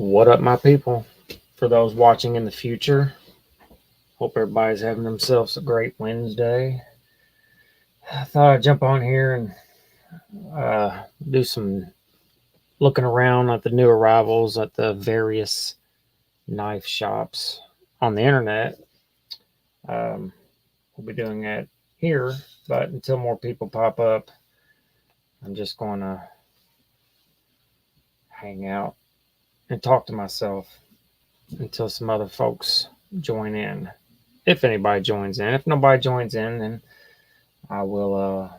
What up, my people? For those watching in the future, hope everybody's having themselves a great Wednesday. I thought I'd jump on here and do some looking around at the new arrivals at the various knife shops on the internet. We'll be doing that here, but until more people pop up, I'm just going to hang out and talk to myself until some other folks join in. If anybody joins in. If nobody joins in, then I will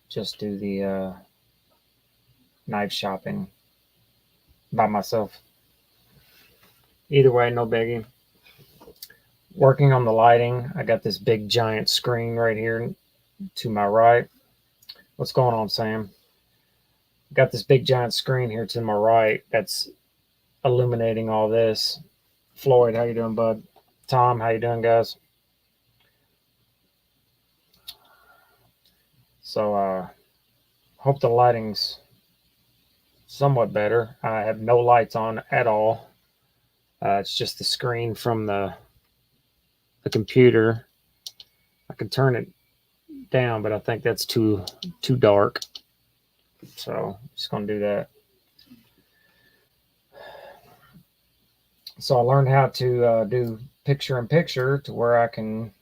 just do the knife shopping by myself. Either way, no biggie. Working on the lighting. I got this big giant screen right here to my right. What's going on, Sam? Got this big giant screen here to my right that's illuminating all this. Floyd, how you doing, bud? Tom, how you doing, guys? So hope the lighting's somewhat better. I have no lights on at all. It's just the screen from the computer. I can turn it down, but I think that's too dark. So I'm just gonna do that. So I learned how to do picture-in-picture to where I can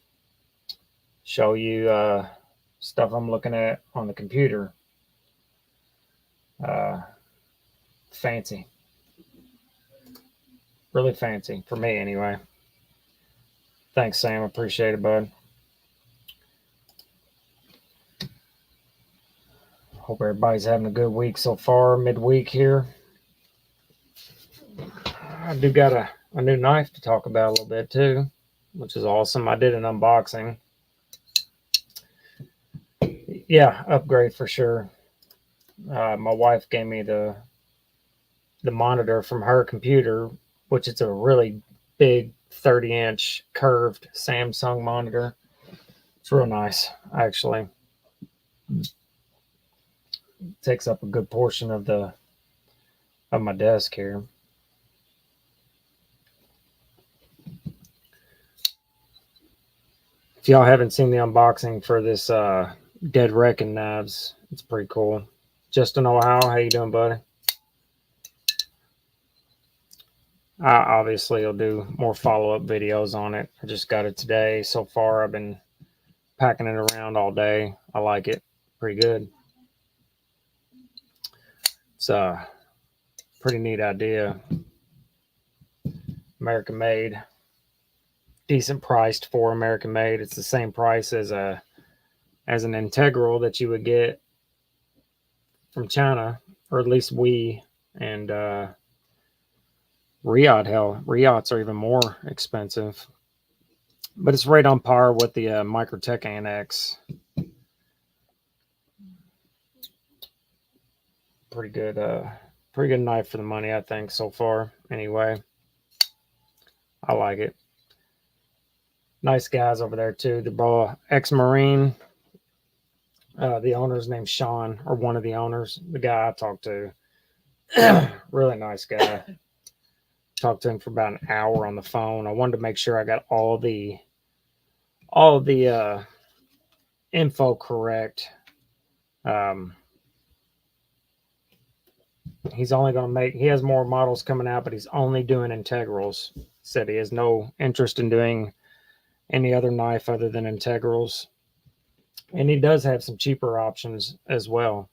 show you stuff I'm looking at on the computer. Fancy. Really fancy for me anyway. Thanks, Sam. Appreciate it, bud. Hope everybody's having a good week so far, midweek here. I do got a new knife to talk about a little bit too, which is awesome. I did an unboxing. Yeah, upgrade for sure. My wife gave me the monitor from her computer, which is a really big 30-inch curved Samsung monitor. It's real nice, actually. It takes up a good portion of my desk here. If y'all haven't seen the unboxing for this Reackon knives, it's pretty cool. Justin Ohio, how you doing, buddy? I obviously will do more follow-up videos on it. I just got it today. So far, I've been packing it around all day. I like it. Pretty good. It's a pretty neat idea. American made. Decent priced for American made. It's the same price as an integral that you would get from China, or at least we and Riyadh. Hell, Riyadhs are even more expensive, but it's right on par with the Microtech Annex. Pretty good knife for the money, I think, so far. Anyway, I like it. Nice guys over there too. They're both ex-Marine. The owner's named Sean, or one of the owners, the guy I talked to. Really nice guy. Talked to him for about an hour on the phone. I wanted to make sure I got all the info correct. He's only going to make, he has more models coming out, but he's only doing integrals. Said he has no interest in doing any other knife other than integrals. And he does have some cheaper options as well.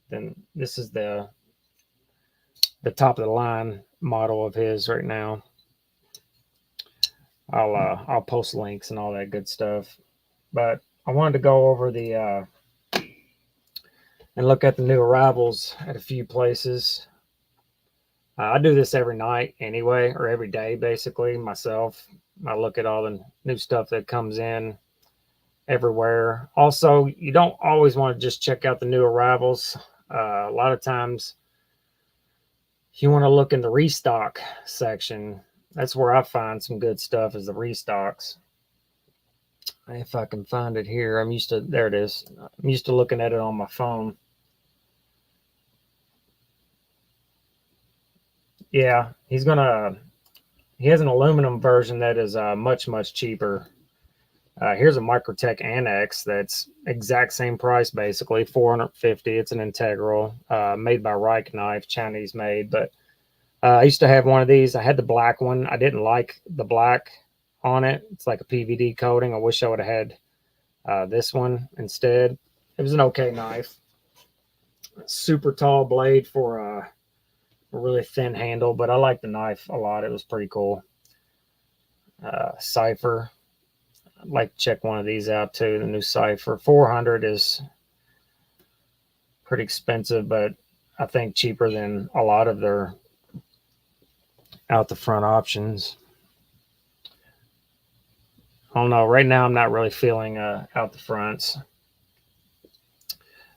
Then this is the top of the line model of his right now. I'll post links and all that good stuff. But I wanted to go over the and look at the new arrivals at a few places. I do this every night anyway, or every day basically myself. I look at all the new stuff that comes in everywhere. Also, you don't always want to just check out the new arrivals. A lot of times you want to look in the restock section. That's where I find some good stuff, is the restocks. If I can find it here, there it is. I'm used to looking at it on my phone. Yeah, he has an aluminum version that is much cheaper. Here's a Microtech Annex that's exact same price, basically $450. It's an integral, made by Reackon Knife, Chinese made. But I used to have one of these. I had the black one. I didn't like the black on it. It's like a PVD coating. I wish I would have had this one instead. It was an okay knife. Super tall blade for a really thin handle, but I like the knife a lot. It was pretty cool. Cipher. I'd like to check one of these out too. The new Cipher 400 is pretty expensive, but I think cheaper than a lot of their out the front options. I don't know. Right now, I'm not really feeling out the fronts.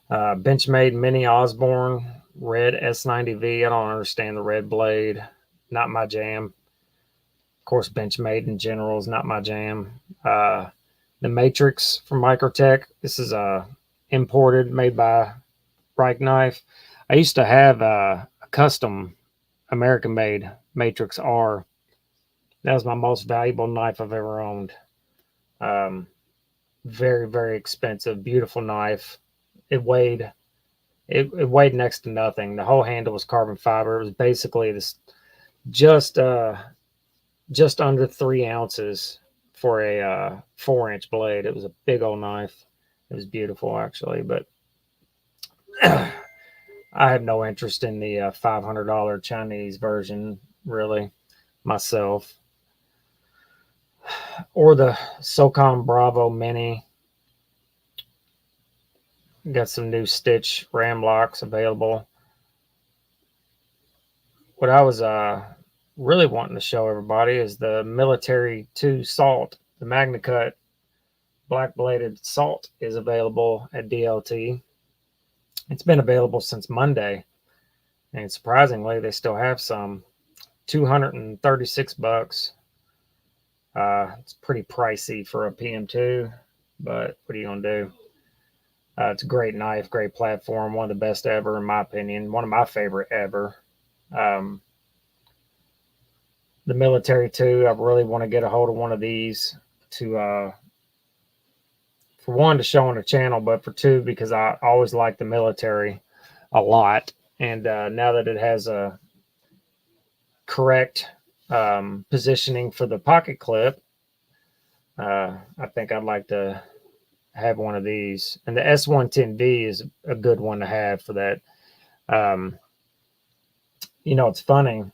Benchmade Mini Osborne red S90V. I don't understand the red blade. Not my jam. Of course, Benchmade in general is not my jam. The Matrix from Microtech. This is imported, made by Reackon Knife. I used to have a custom American-made Matrix R. That was my most valuable knife I've ever owned. Very expensive, beautiful knife. It weighed next to nothing. The whole handle was carbon fiber. It was basically this just under 3 ounces for a 4-inch blade. It was a big old knife. It was beautiful, actually, but I have no interest in the $500 Chinese version, really, myself, or the SOCOM Bravo Mini. Got some new stitch ram locks available. What I was really wanting to show everybody is the Military 2 Salt. The MagnaCut black bladed Salt is available at DLT. It's been available since Monday, and surprisingly, they still have some. $236. It's pretty pricey for a PM2, but what are you gonna do? It's a great knife, great platform, one of the best ever, in my opinion. One of my favorite ever. The Military 2, I really want to get a hold of one of these to, for one, to show on the channel, but for two, because I always like the Military a lot. And now that it has a correct positioning for the pocket clip, I think I'd like to have one of these. And the S110V is a good one to have for that. It's funny.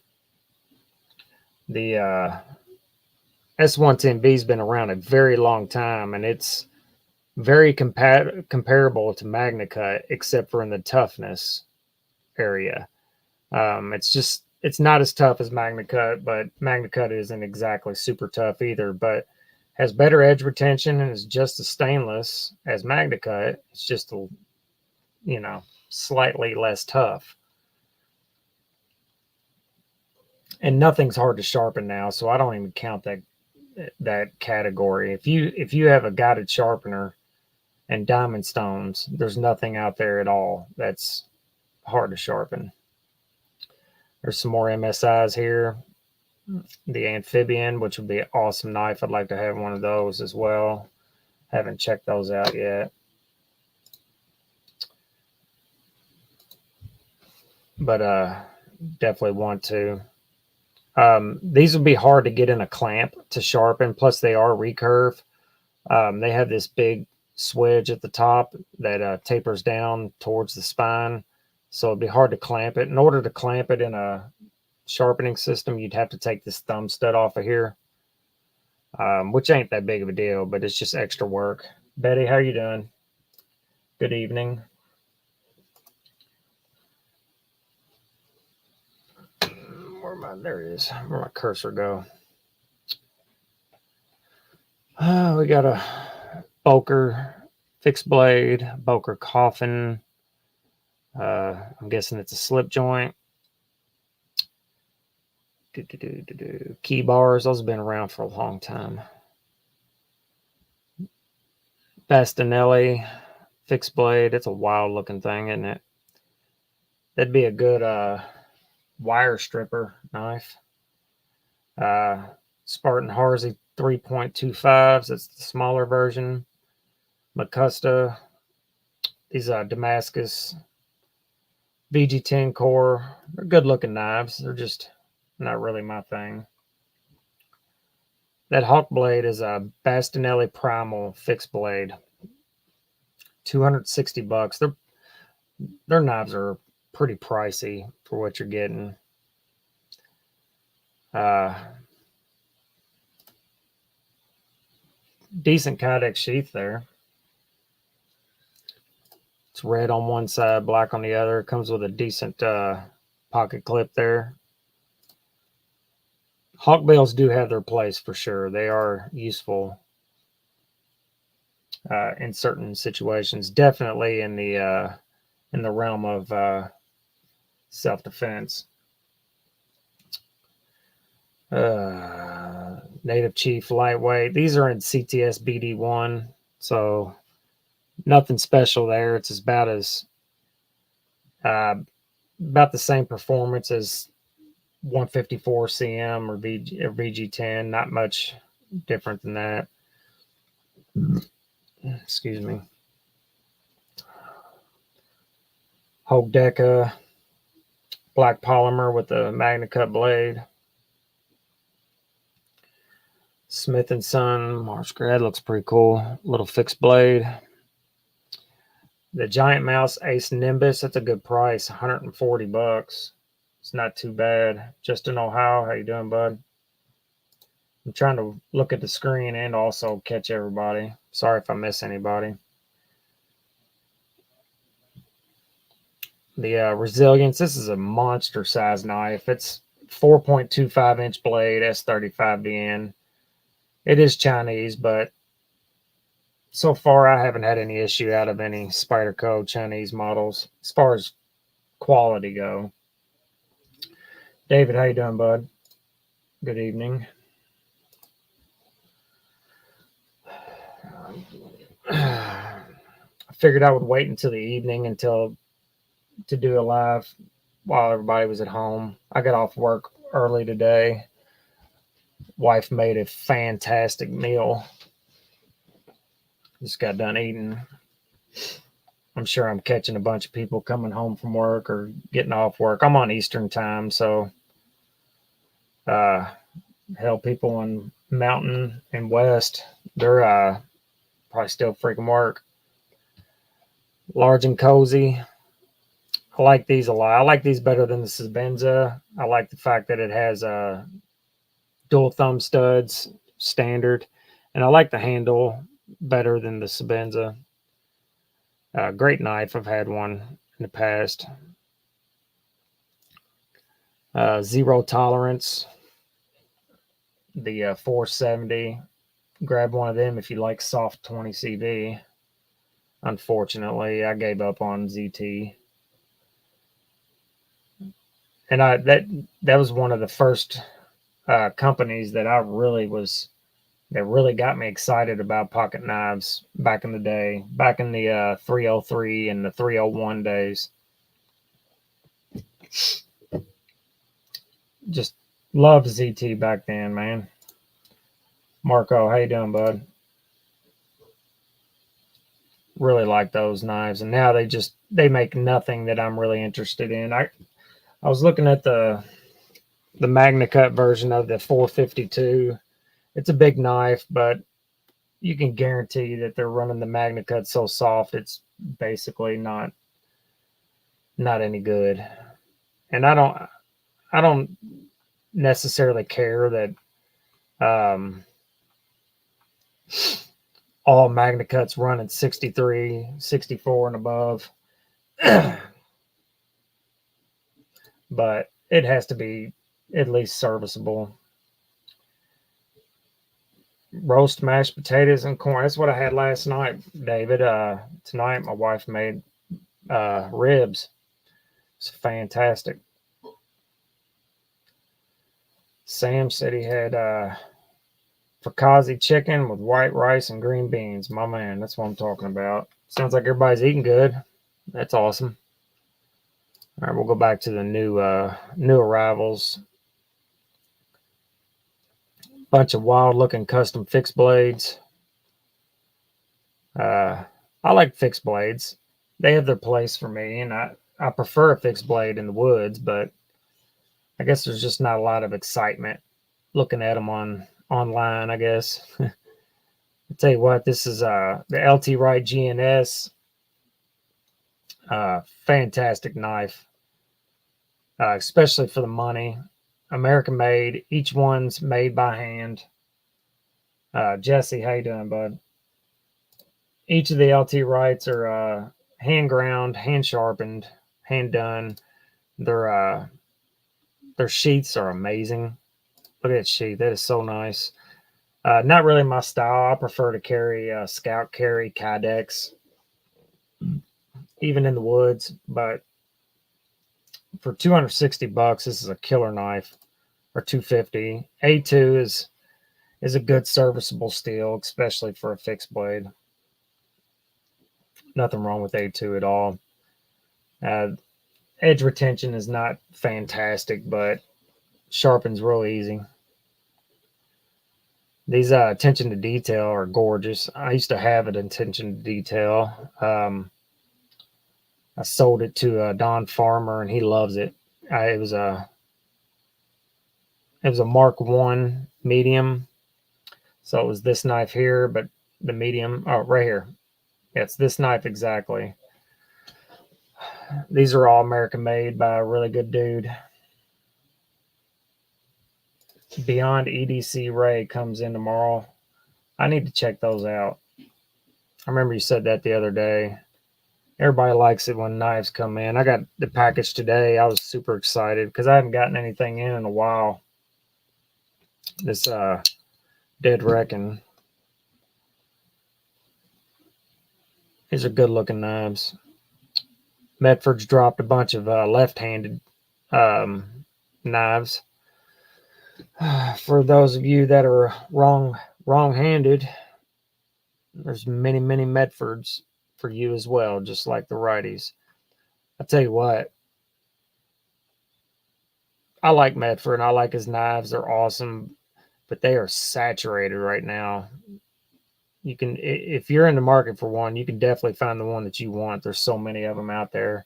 The S110V has been around a very long time, and it's very comparable to MagnaCut, except for in the toughness area. It's not as tough as MagnaCut, but MagnaCut isn't exactly super tough either, but has better edge retention and is just as stainless as MagnaCut. It's just slightly less tough. And nothing's hard to sharpen now, so I don't even count that category. If you have a guided sharpener and diamond stones, there's nothing out there at all that's hard to sharpen. There's some more MSIs here. The Amphibian, which would be an awesome knife. I'd like to have one of those as well. Haven't checked those out yet. But definitely want to. These would be hard to get in a clamp to sharpen. Plus, they are recurve. They have this big swedge at the top that tapers down towards the spine. So it'd be hard to clamp it. In order to clamp it in a sharpening system, you'd have to take this thumb stud off of here, which ain't that big of a deal, but it's just extra work. Betty, how you doing? Good evening. There it is. Where'd my cursor go? We got a Boker fixed blade, Boker coffin. I'm guessing it's a slip joint. Key bars, those have been around for a long time. Bastinelli fixed blade. It's a wild looking thing, isn't it? That'd be a good wire stripper knife. Spartan Harsey 3.25s. That's the smaller version. Macusta. These Damascus VG10 core. They're good looking knives. They're just not really my thing. That Hawk blade is a Bastinelli Primal fixed blade. $260. Their knives are pretty pricey for what you're getting. Decent Kydex sheath there. It's red on one side, black on the other. It comes with a decent pocket clip there. Hawk bales do have their place for sure. They are useful in certain situations. Definitely in the realm of self-defense. Native Chief lightweight. These are in CTS BD1, so nothing special there. It's about the same performance as 154 CM or VG10. Not much different than that. Excuse me. Hogue Deca black polymer with a Magna Cut blade. Smith & Son Marsh Grad looks pretty cool. Little fixed blade. The Giant Mouse Ace Nimbus, that's a good price, $140. It's not too bad. Justin Ohio, how you doing, bud? I'm trying to look at the screen and also catch everybody. Sorry if I miss anybody. The Resilience, this is a monster size knife. It's 4.25 inch blade, S35VN. It is Chinese, but so far I haven't had any issue out of any Spyderco Chinese models as far as quality go. David, how you doing, bud? Good evening. I figured I would wait until the evening to do a live while everybody was at home. I got off work early today. Wife made a fantastic meal. Just got done eating. I'm sure I'm catching a bunch of people coming home from work or getting off work. I'm on Eastern time, so hell, people in Mountain and West, they're probably still freaking work. Large and cozy. I like these a lot. I like these better than the Sebenza. I like the fact that it has dual thumb studs, standard, and I like the handle better than the Sebenza. Great knife. I've had one in the past. Zero tolerance. The 470. Grab one of them if you like soft 20 CV. Unfortunately, I gave up on ZT. And that was one of the first companies that really got me excited about pocket knives back in the day, back in the 303 and the 301 days. Just loved ZT back then, man. Marco, how you doing, bud? Really like those knives, and now they make nothing that I'm really interested in. I was looking at the Magna Cut version of the 452. It's a big knife, but you can guarantee that they're running the Magna Cut so soft it's basically not any good. And I don't necessarily care that all Magna Cuts run at 63, 64 and above. But it has to be at least serviceable. Roast mashed potatoes and corn. That's what I had last night, David. Tonight my wife made ribs. It's fantastic. Sam said he had frikaze chicken with white rice and green beans. My man, that's what I'm talking about. Sounds like everybody's eating good. That's awesome. All right, we'll go back to the new arrivals. Bunch of wild looking custom fixed blades. I like fixed blades. They have their place for me, and I prefer a fixed blade in the woods, but I guess there's just not a lot of excitement looking at them online, I guess. I'll tell you what, this is the LT Wright GNS. Fantastic knife, especially for the money. American made. Each one's made by hand. Jesse, how you doing, bud? Each of the LT Wrights are hand ground, hand sharpened, hand done. Their sheaths are amazing. Look at that sheath. That is so nice. Not really my style. I prefer to carry scout carry Kydex, even in the woods. But for $260, this is a killer knife, or $250. A2 is a good serviceable steel, especially for a fixed blade. Nothing wrong with A2 at all. Edge retention is not fantastic, but sharpens real easy. These attention to detail are gorgeous. I used to have an attention to detail. I sold it to Don Farmer, and he loves it. It was a Mark I medium, so it was this knife here, but the medium. Oh, right here. Yeah, it's this knife exactly. These are all American made by a really good dude. Beyond EDC Ray comes in tomorrow. I need to check those out. I remember you said that the other day. Everybody likes it when knives come in. I got the package today. I was super excited because I haven't gotten anything in a while. This Dead Reackon. These are good looking knives. Medford's dropped a bunch of left-handed knives. For those of you that are wrong-handed, there's many Medfords for you as well, just like the righties. I tell you what, I like Medford and I like his knives. They're awesome, but they are saturated right now. You can, if you're in the market for one, you can definitely find the one that you want. There's so many of them out there.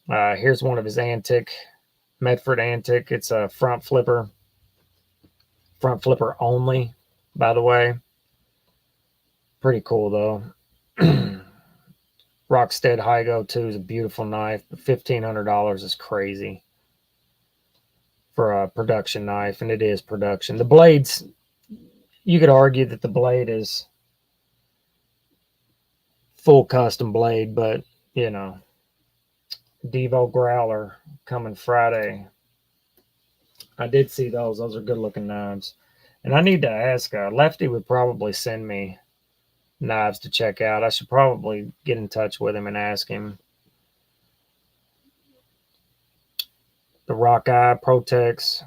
Here's one of his antique, Medford antique. It's a front flipper only, by the way. Pretty cool though. Rockstead Hygo 2 is a beautiful knife, but $1,500 is crazy for a production knife, and it is production. The blades, you could argue that the blade is full custom blade, but you know, Devo Growler coming Friday. I did see those. Those are good looking knives. And I need to ask, Lefty would probably send me knives to check out. I should probably get in touch with him and ask him. The Rockeye Protex,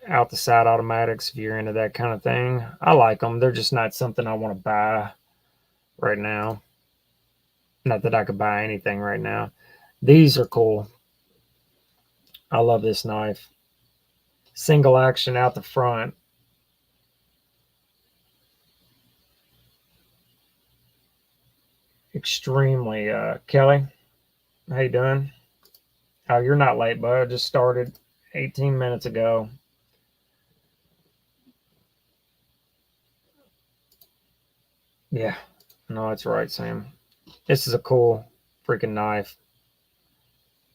out the side automatics, if you're into that kind of thing. I like them. They're just not something I want to buy right now. Not that I could buy anything right now. These are cool. I love this knife. Single action out the front. Extremely. Kelly, how you doing? Oh, you're not late, bud. I just started 18 minutes ago. Yeah, no, that's right, Sam. This is a cool freaking knife.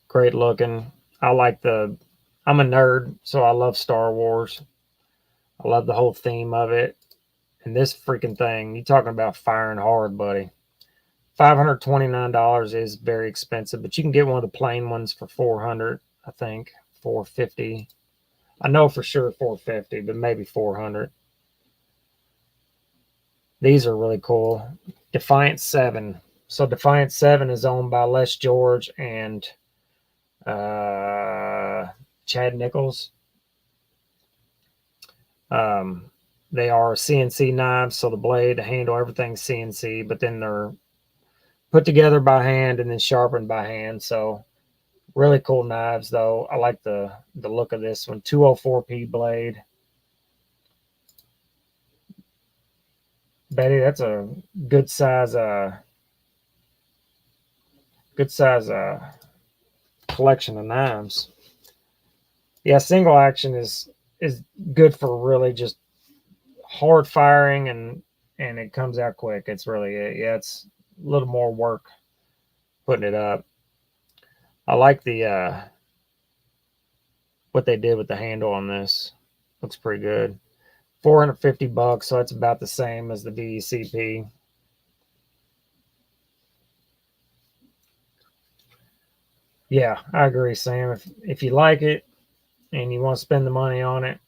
Great looking. I'm a nerd, so I love Star Wars. I love the whole theme of it. And this freaking thing, you talking about firing hard, buddy. $529 is very expensive, but you can get one of the plain ones for $400, I think. $450. I know for sure $450, but maybe $400. These are really cool. Defiant 7. So Defiant 7 is owned by Les George and Chad Nichols. They are CNC knives, so the blade, the handle, everything's CNC, but then they're put together by hand and then sharpened by hand. So Really cool knives, though. I like the look of this one. 204p blade. Betty, that's a good size collection of knives. Yeah, single action is good for really just hard firing, and it comes out quick. It's really yeah, it's a little more work putting it up. I like the what they did with the handle on this. Looks pretty good. $450, so that's about the same as the VECP. Yeah, I agree, Sam. If you like it and you want to spend the money on it,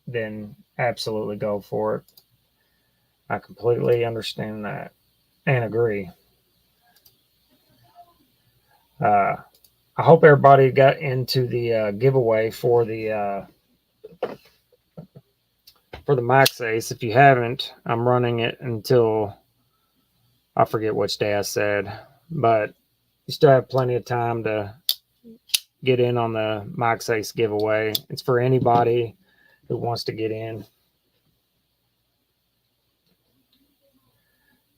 then absolutely go for it. I completely understand that and agree. Uh, I hope everybody got into the giveaway for the Max Ace. If you haven't, I'm running it until I forget which day I said, but you still have plenty of time to get in on the Max Ace giveaway. It's for anybody who wants to get in.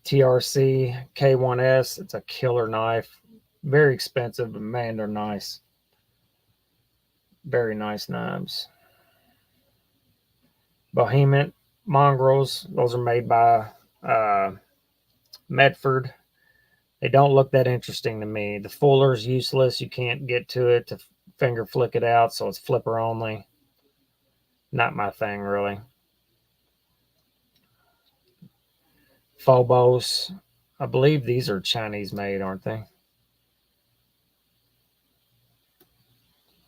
TRC K1S. It's a killer knife. Very expensive, but man, they're nice. Very nice knives. Bohemian Mongrels. Those are made by Medford. They don't look that interesting to me. The fuller's useless. You can't get to it to finger flick it out, so it's flipper only. Not my thing, really. Phobos. I believe these are Chinese made, aren't they?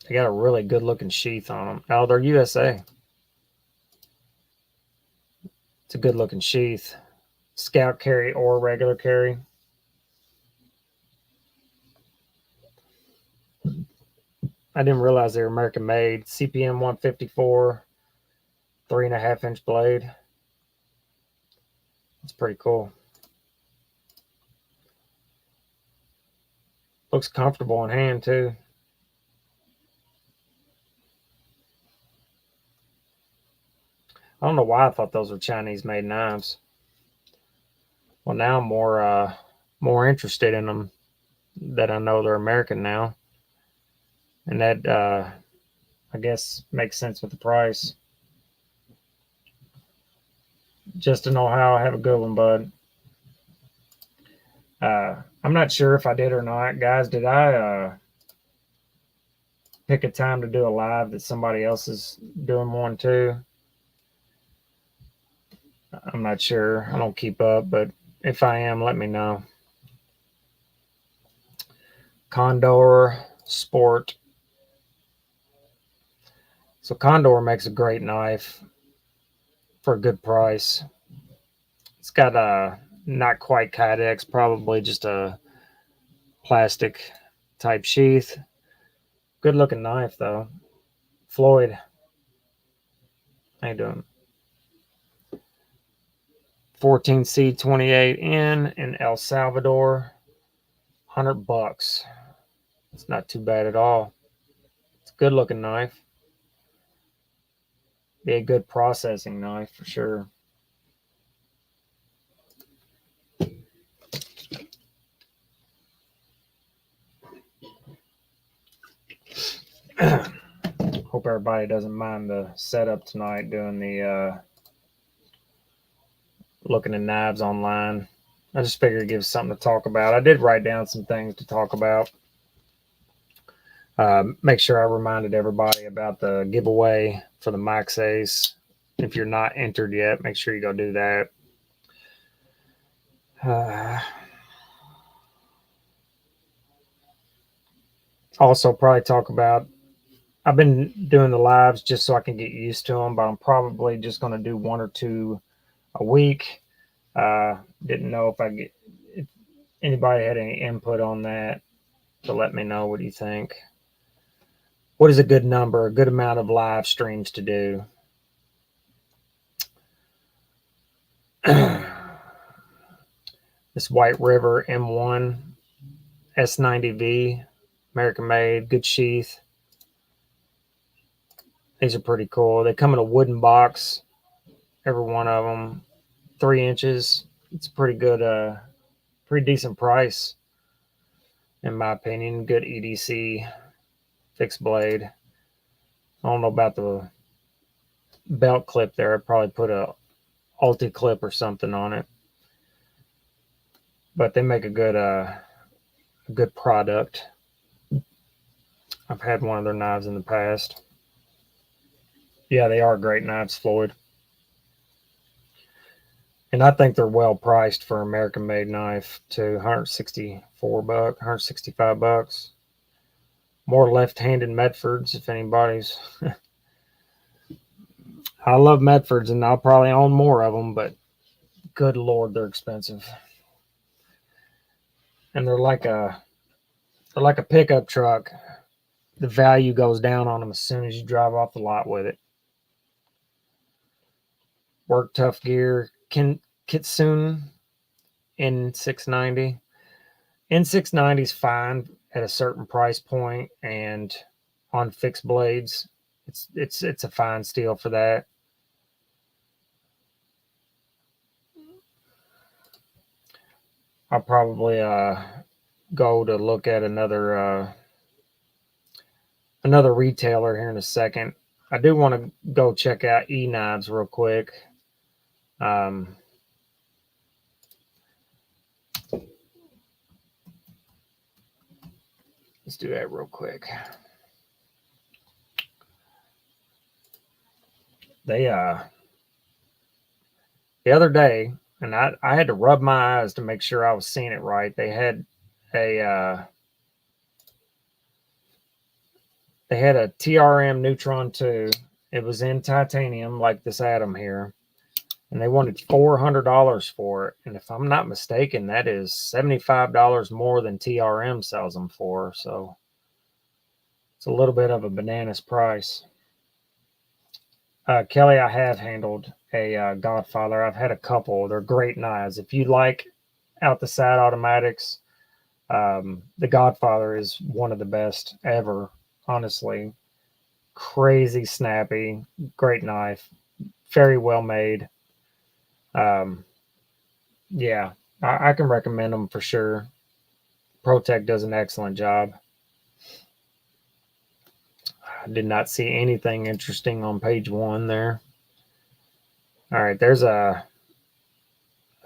They got a really good looking sheath on them. Oh, they're USA. It's a good looking sheath. Scout carry or regular carry. I didn't realize they were American made. CPM 154, 3.5-inch blade. It's pretty cool. Looks comfortable in hand too. I don't know why I thought those were Chinese made knives. Well, now I'm more interested in them that I know they're American now, and that I guess makes sense with the price. Just to know how, I have a good one, bud. I'm not sure if I did or not, guys. Did I pick a time to do a live that somebody else is doing one too? I'm not sure. I don't keep up, but if I am, let me know. Condor Sport. So Condor makes a great knife for a good price. It's got a not quite Kydex, probably just a plastic type sheath. Good looking knife though. Floyd, how you doing? 14C28N in El Salvador. $100. It's not too bad at all. It's a good looking knife. Be a good processing knife for sure. Hope everybody doesn't mind the setup tonight doing the looking at knives online. I just figured it gives something to talk about. I did write down some things to talk about. Make sure I reminded everybody about the giveaway for the Max Ace. If you're not entered yet, make sure you go do that. Also, probably talk about, I've been doing the lives just so I can get used to them, but I'm probably just going to do one or two a week. Didn't know if anybody had any input on that, to let me know. What do you think? What is a good number, a good amount of live streams to do? This White River M1 S90V American made, good sheath. These are pretty cool. They come in a wooden box, every one of them, 3 inches. It's pretty good, pretty decent price, in my opinion. Good EDC fixed blade. I don't know about the belt clip there. I'd probably put a Ulti clip or something on it. But they make a good product. I've had one of their knives in the past. Yeah, they are great knives, Floyd. And I think they're well priced for American made knife too. $164, $165. More left-handed Medfords, if anybody's. I love Medfords, and I'll probably own more of them, but good Lord, they're expensive. And they're like a pickup truck. The value goes down on them as soon as you drive off the lot with it. Work Tough Gear, Kitsune N690. N690 is fine at a certain price point, and on fixed blades, it's a fine steel for that. I'll probably go to look at another retailer here in a second. I do want to go check out E-Knives real quick. Let's do that real quick. They the other day, and I had to rub my eyes to make sure I was seeing it right. They had a TRM Neutron 2. It was in titanium, like this Atom here, and they wanted $400 for it. And if I'm not mistaken, that is $75 more than TRM sells them for. So it's a little bit of a bananas price. Kelly, I have handled a Godfather. I've had a couple. They're great knives. If you like out the side automatics, the Godfather is one of the best ever, honestly. Crazy snappy, great knife, very well made. Yeah, I can recommend them for sure. ProTech does an excellent job. I did not see anything interesting on page 1 there. All right, there's a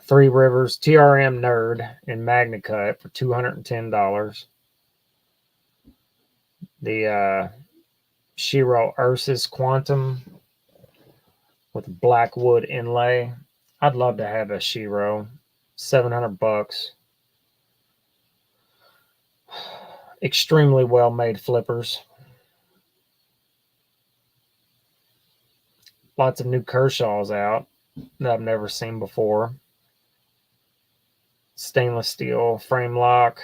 Three Rivers TRM Nerd in Magna Cut for $210. The Shiro Ursus Quantum with a black wood inlay. I'd love to have a Shiro. $700. Extremely well made flippers. Lots of new Kershaws out that I've never seen before. Stainless steel frame lock.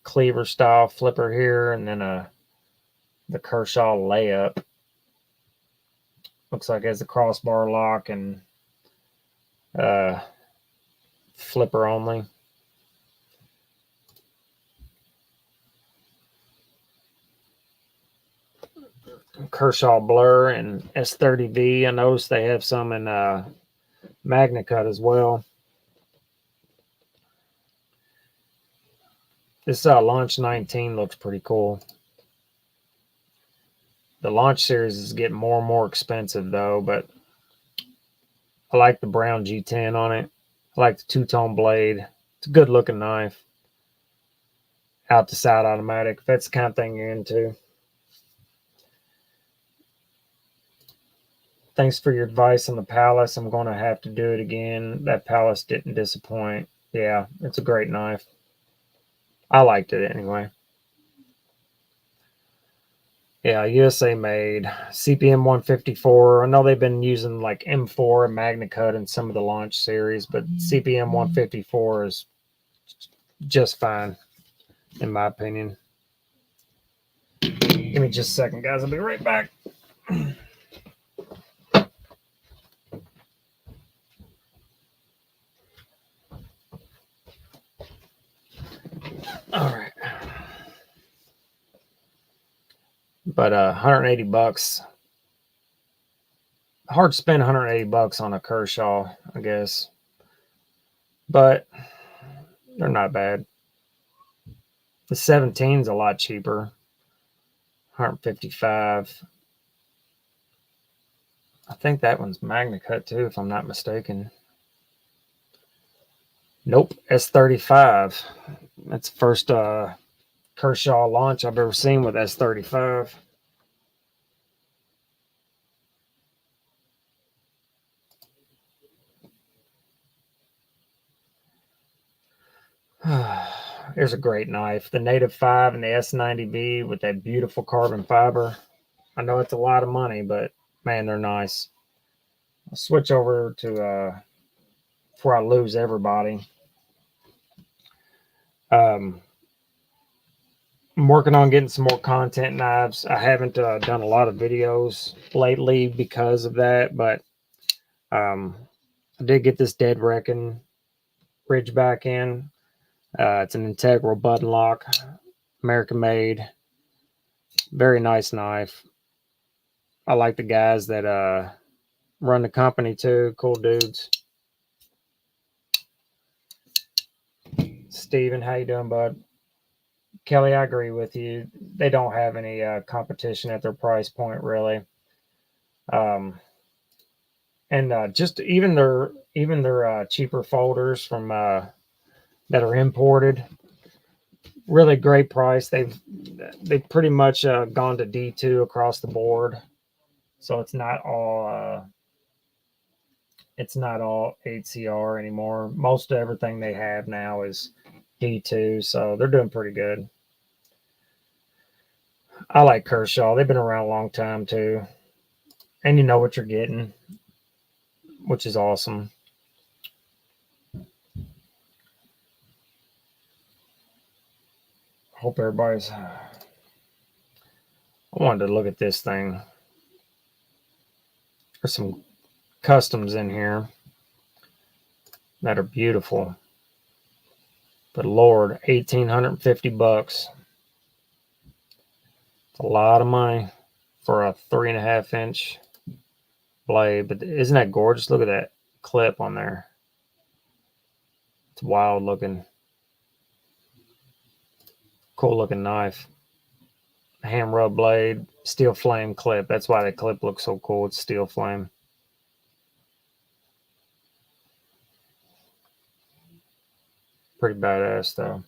Cleaver style flipper here, and then the Kershaw layup. Looks like it has a crossbar lock and flipper only. Kershaw Blur and S30V. I noticed they have some in Magna Cut as well. This Launch 19 looks pretty cool. The Launch series is getting more and more expensive though, but I like the brown G10 on it. I like the two-tone blade. It's a good looking knife. Out to side automatic, if that's the kind of thing you're into. Thanks for your advice on the Palace. I'm going to have to do it again. That Palace didn't disappoint. Yeah, it's a great knife. I liked it anyway. Yeah, USA made. CPM 154. I know they've been using like M4 and Magna Cut in some of the Launch series, but CPM 154 is just fine, in my opinion. Give me just a second, guys. I'll be right back. But 180 bucks. Hard to spend 180 bucks on a Kershaw, I guess. But they're not bad. The 17's a lot cheaper. 155. I think that one's Magna Cut too, if I'm not mistaken. Nope, S35. That's the first Kershaw launch I've ever seen with S35. Here's a great knife. The Native 5 and the S90B with that beautiful carbon fiber. I know it's a lot of money, but man, they're nice. I'll switch over to before I lose everybody. I'm working on getting some more content knives. I haven't done a lot of videos lately because of that, but I did get this dead Reackon Ridgeback in. It's an integral button lock, American made. Very nice knife. I like the guys that run the company too. Cool dudes. Steven, how you doing, bud? Kelly, I agree with you. They don't have any competition at their price point, really. And just even their cheaper folders from that are imported, really great price. They've pretty much gone to D2 across the board, so it's not all 8CR anymore. Most of everything they have now is D2, so they're doing pretty good. I like Kershaw. They've been around a long time too, and you know what you're getting, which is awesome. Hope everybody's. I wanted to look at this thing. There's some customs in here that are beautiful. But Lord, 1,850 bucks. It's a lot of money for a 3.5 inch blade. But isn't that gorgeous? Look at that clip on there. It's wild looking. Cool looking knife. Hand rub blade, steel flame clip. That's why that clip looks so cool. It's steel flame. Pretty badass though.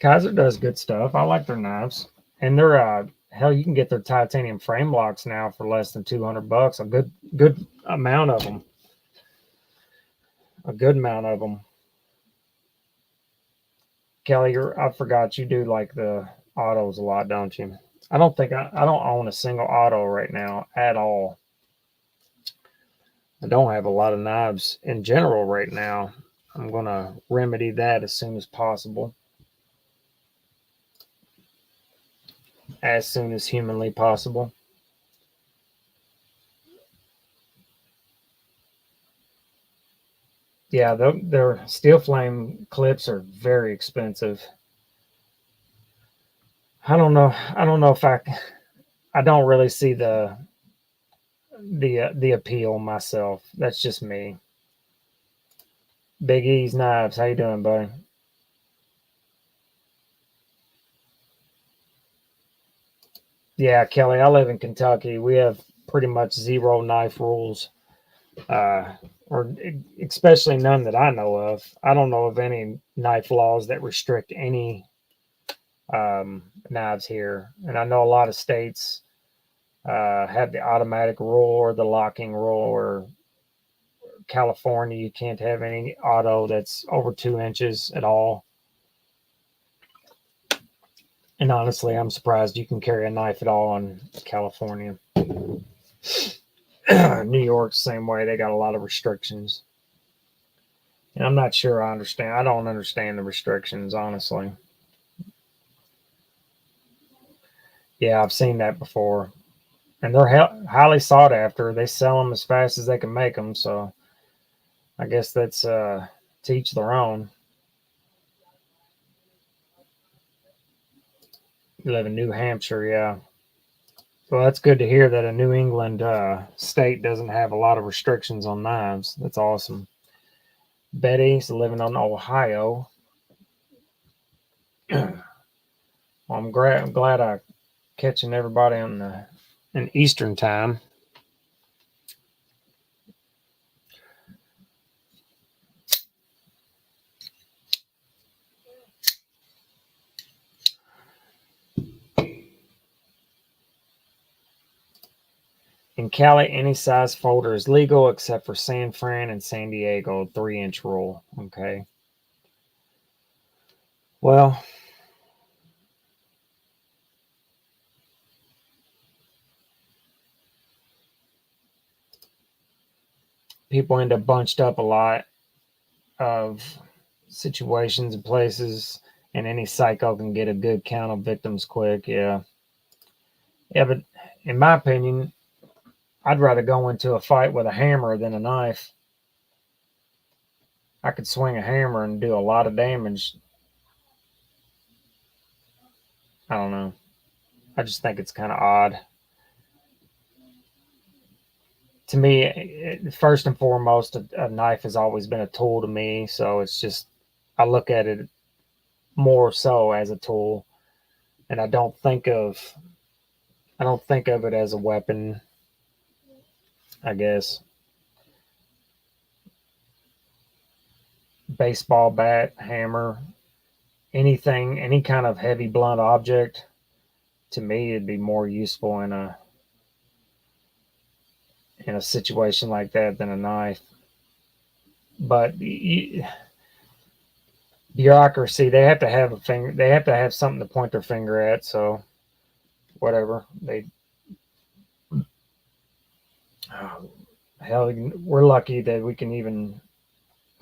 Kaiser does good stuff. I like their knives, and they're hell, you can get their titanium frame blocks now for less than 200 bucks. A good amount of them. A good amount of them. Kelly, I forgot you do like the autos a lot, don't you? I don't own a single auto right now at all. I don't have a lot of knives in general right now. I'm gonna remedy that as soon as possible. As soon as humanly possible. Yeah, their steel flame clips are very expensive. I don't know. I don't know if I don't really see the appeal myself. That's just me. Big E's Knives. How you doing, buddy? Yeah, Kelly, I live in Kentucky. We have pretty much zero knife rules, or especially none that I know of. I don't know of any knife laws that restrict any knives here. And I know a lot of states have the automatic rule or the locking rule, or California, you can't have any auto that's over 2 inches at all. And honestly, I'm surprised you can carry a knife at all in California. New York, same way. They got a lot of restrictions. And I'm not sure I understand. I don't understand the restrictions, honestly. Yeah, I've seen that before. And they're highly sought after. They sell them as fast as they can make them. So I guess that's to each their own. You live in New Hampshire, yeah. Well, that's good to hear that a New England state doesn't have a lot of restrictions on knives. That's awesome. Betty's living on Ohio. Well, I'm glad I catching everybody on in Eastern time. In Cali, any size folder is legal except for San Fran and San Diego, 3-inch rule. Okay. Well, people end up bunched up a lot of situations and places, and any psycho can get a good count of victims quick. Yeah. Yeah, but in my opinion, I'd rather go into a fight with a hammer than a knife. I could swing a hammer and do a lot of damage. I don't know. I just think it's kind of odd. To me, first and foremost, a knife has always been a tool to me. So it's just, I look at it more so as a tool, and I don't think of it as a weapon, I guess. Baseball bat, hammer, anything, any kind of heavy blunt object, to me, it'd be more useful in a situation like that than a knife. But bureaucracy, they have to have a finger. They have to have something to point their finger at. So whatever they. Oh, hell, we're lucky that we can even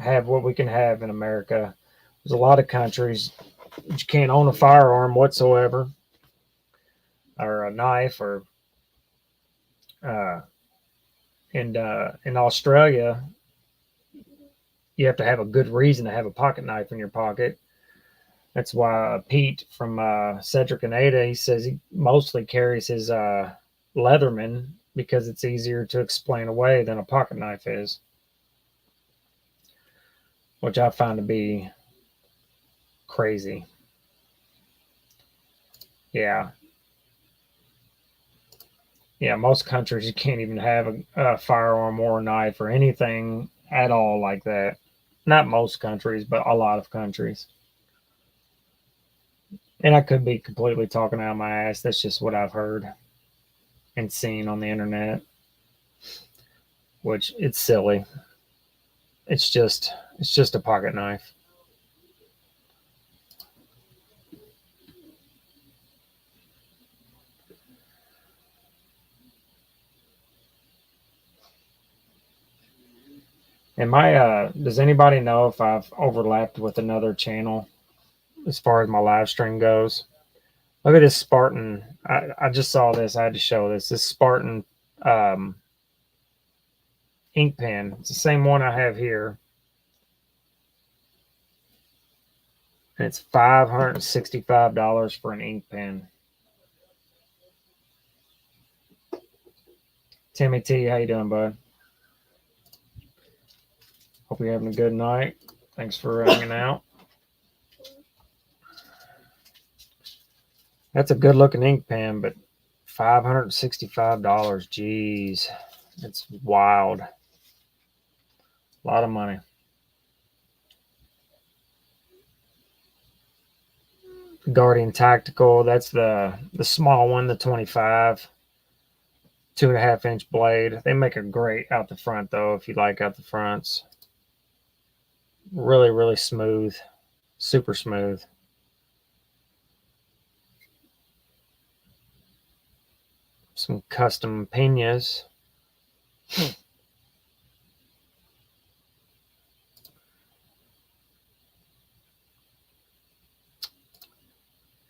have what we can have in America. There's a lot of countries that you can't own a firearm whatsoever, or a knife, or uh, and in Australia, you have to have a good reason to have a pocket knife in your pocket. That's why Pete from Cedric and Ada, he says he mostly carries his Leatherman because it's easier to explain away than a pocket knife is, which I find to be crazy. Yeah. Yeah, most countries you can't even have a firearm or a knife or anything at all like that. Not most countries, but a lot of countries. And I could be completely talking out of my ass. That's just what I've heard and seen on the internet, which it's silly. It's just a pocket knife. Am I does anybody know if I've overlapped with another channel as far as my live stream goes? Look at this Spartan. I just saw this. I had to show this. This Spartan um, ink pen. It's the same one I have here. And it's $565 for an ink pen. Timmy T, how you doing, bud? Hope you're having a good night. Thanks for hanging out. That's a good looking ink pen, but $565. Jeez. It's wild. A lot of money. Guardian Tactical, that's the small one, the 25, 2.5-inch blade. They make a great out the front though, if you like out the fronts. Really, really smooth. Super smooth. Some custom pinas. There's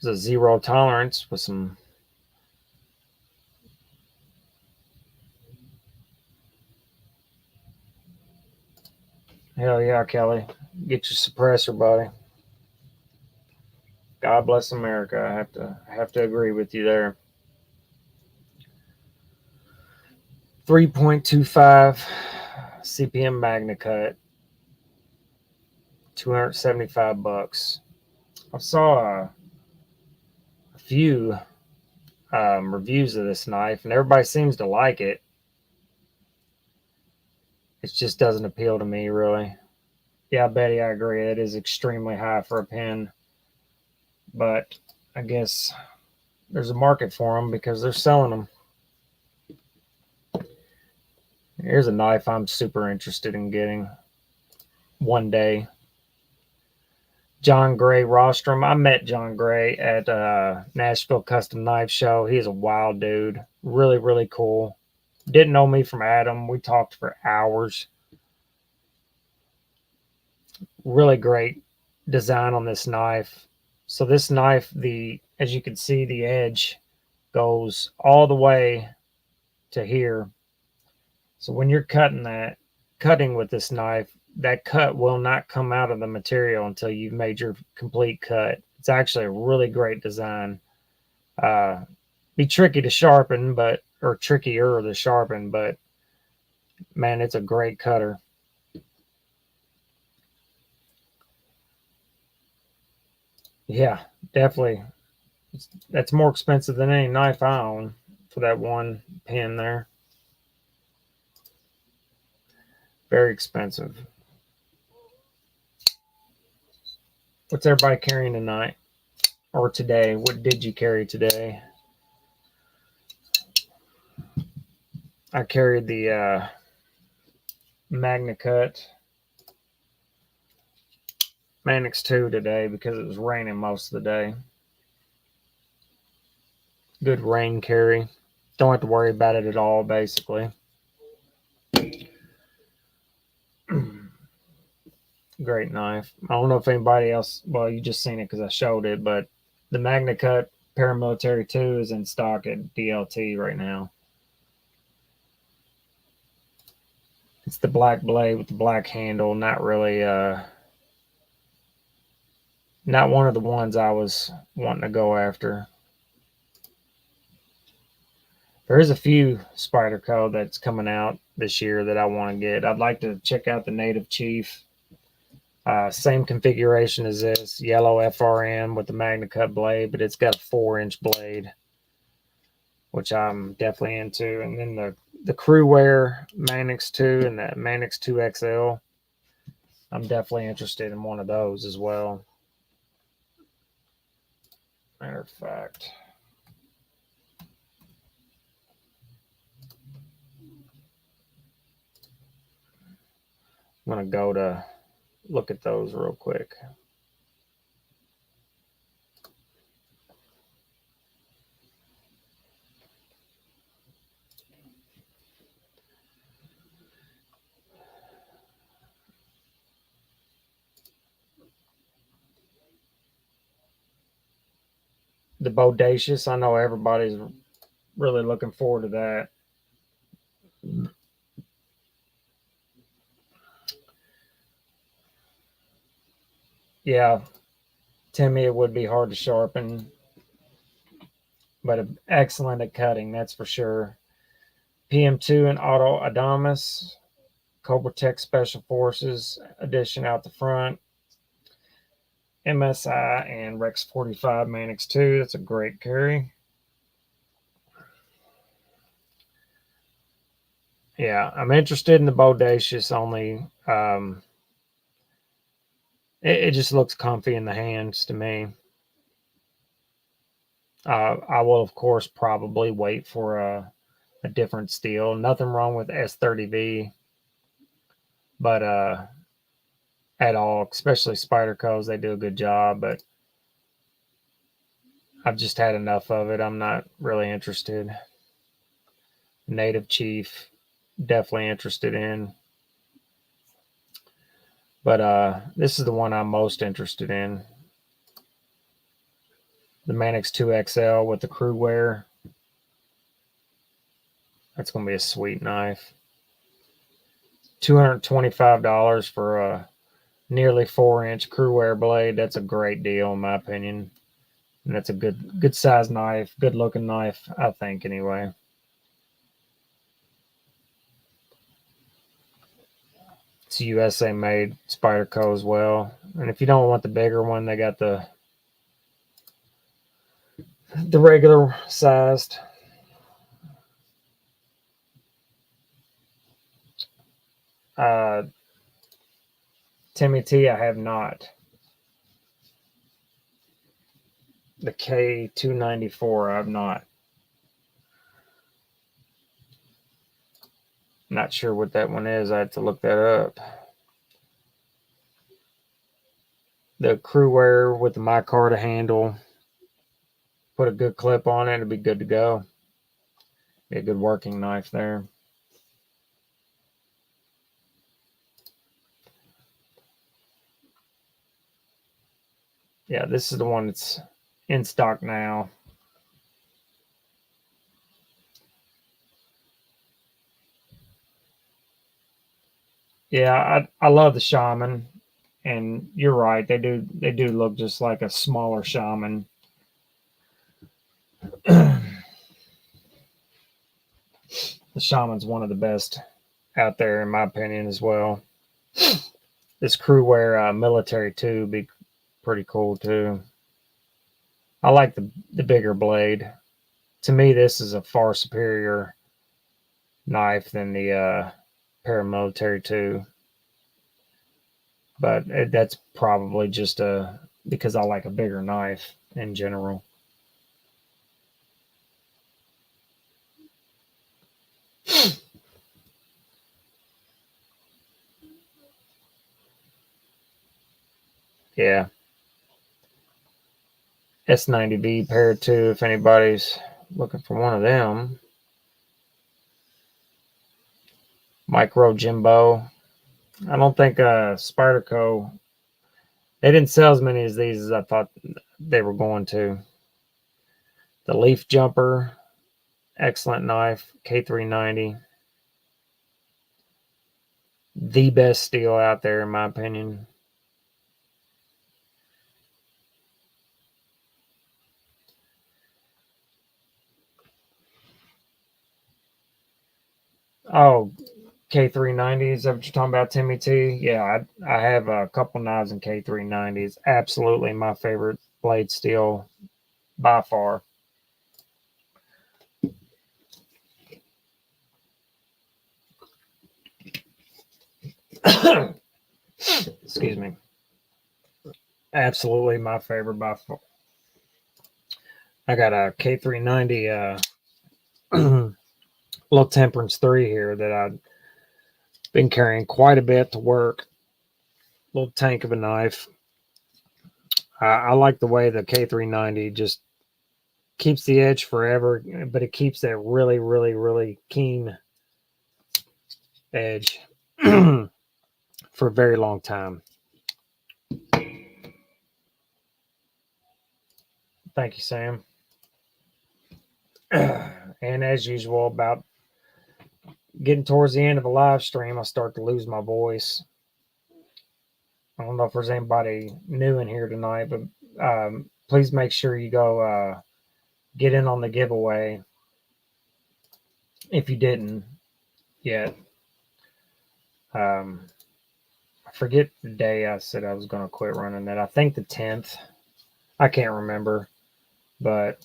a zero tolerance with some hell yeah, Kelly. Get your suppressor, buddy. God bless America. I have to agree with you there. 3.25 CPM Magna Cut, $275. I saw a few reviews of this knife, and everybody seems to like it. It just doesn't appeal to me, really. Yeah, Betty, I agree. It is extremely high for a pen, but I guess there's a market for them because they're selling them. Here's a knife I'm super interested in getting one day. John Gray Rostrum. I met John Gray at Nashville Custom Knife Show. He's a wild dude. Really, really cool. Didn't know me from Adam. We talked for hours. Really great design on this knife. So this knife, as you can see, the edge goes all the way to here. So when you're cutting with this knife, that cut will not come out of the material until you've made your complete cut. It's actually a really great design. Be tricky to sharpen, or trickier to sharpen, but man, it's a great cutter. Yeah, definitely. That's more expensive than any knife I own for that one pin there. Very expensive. What's everybody carrying tonight? Or today? What did you carry today? I carried the Magna Cut Manix 2 today because it was raining most of the day. Good rain carry. Don't have to worry about it at all, basically. Great knife. I don't know if anybody else, well, you just seen it because I showed it, but the Magna Cut Paramilitary 2 is in stock at DLT right now. It's the black blade with the black handle. Not really, not one of the ones I was wanting to go after. There is a few Spyderco that's coming out this year that I want to get. I'd like to check out the Native Chief. Same configuration as this, yellow FRM with the Magna Cut blade, but it's got a 4-inch blade, which I'm definitely into. And then the Crewwear Manix 2 and the Manix 2 XL, I'm definitely interested in one of those as well. Matter of fact, I'm going to go to look at those real quick. The Bodacious, I know everybody's really looking forward to that. Yeah, Timmy, it would be hard to sharpen, but excellent at cutting, that's for sure. PM2 and Auto Adamas, Cobra Tech Special Forces edition out the front. MSI and Rex 45 Manix 2, that's a great carry. Yeah, I'm interested in the Bodacious only. It just looks comfy in the hands to me. I will, of course, probably wait for a different steel. Nothing wrong with S30V, but at all, especially Spyderco's, they do a good job, but I've just had enough of it. I'm not really interested. Native Chief, definitely interested in. But this is the one I'm most interested in. The Manix 2 XL with the Crewwear. That's going to be a sweet knife. $225 for a nearly 4-inch Crewware blade. That's a great deal in my opinion. And that's a good size knife, good looking knife, I think anyway. It's USA made Spyderco as well. And if you don't want the bigger one, they got the regular sized. Timmy T, I have not. The K294, I've not. Not sure what that one is. I have to look that up. The Crewware with the micarta handle. Put a good clip on it, it'll be good to go. Be a good working knife there. Yeah, this is the one that's in stock now. Yeah, I love the Shaman, and you're right. They do look just like a smaller Shaman. The Shaman's one of the best out there in my opinion as well. This Crewware military tube be pretty cool too. I like the bigger blade. To me, this is a far superior knife than the paramilitary too. But that's probably just because I like a bigger knife in general. Yeah. S90V pair too, if anybody's looking for one of them. Micro Jimbo. I don't think Spyderco, they didn't sell as many as these as I thought they were going to. The Leaf Jumper, excellent knife, K390. The best steel out there, in my opinion. Oh, K390s, is that what you're talking about, Timmy T? Yeah, I have a couple knives in K390s. Absolutely my favorite blade steel by far. Excuse me. Absolutely my favorite by far. I got a K390 little Temperance 3 here that I've been carrying quite a bit to work. Little tank of a knife. I like the way the K390 just keeps the edge forever, but it keeps that really, really, really keen edge for a very long time. Thank you, Sam. And as usual, about getting towards the end of a live stream, I start to lose my voice. I don't know if there's anybody new in here tonight, but please make sure you go get in on the giveaway if you didn't yet. I forget the day I said I was going to quit running that. I think the 10th. I can't remember, but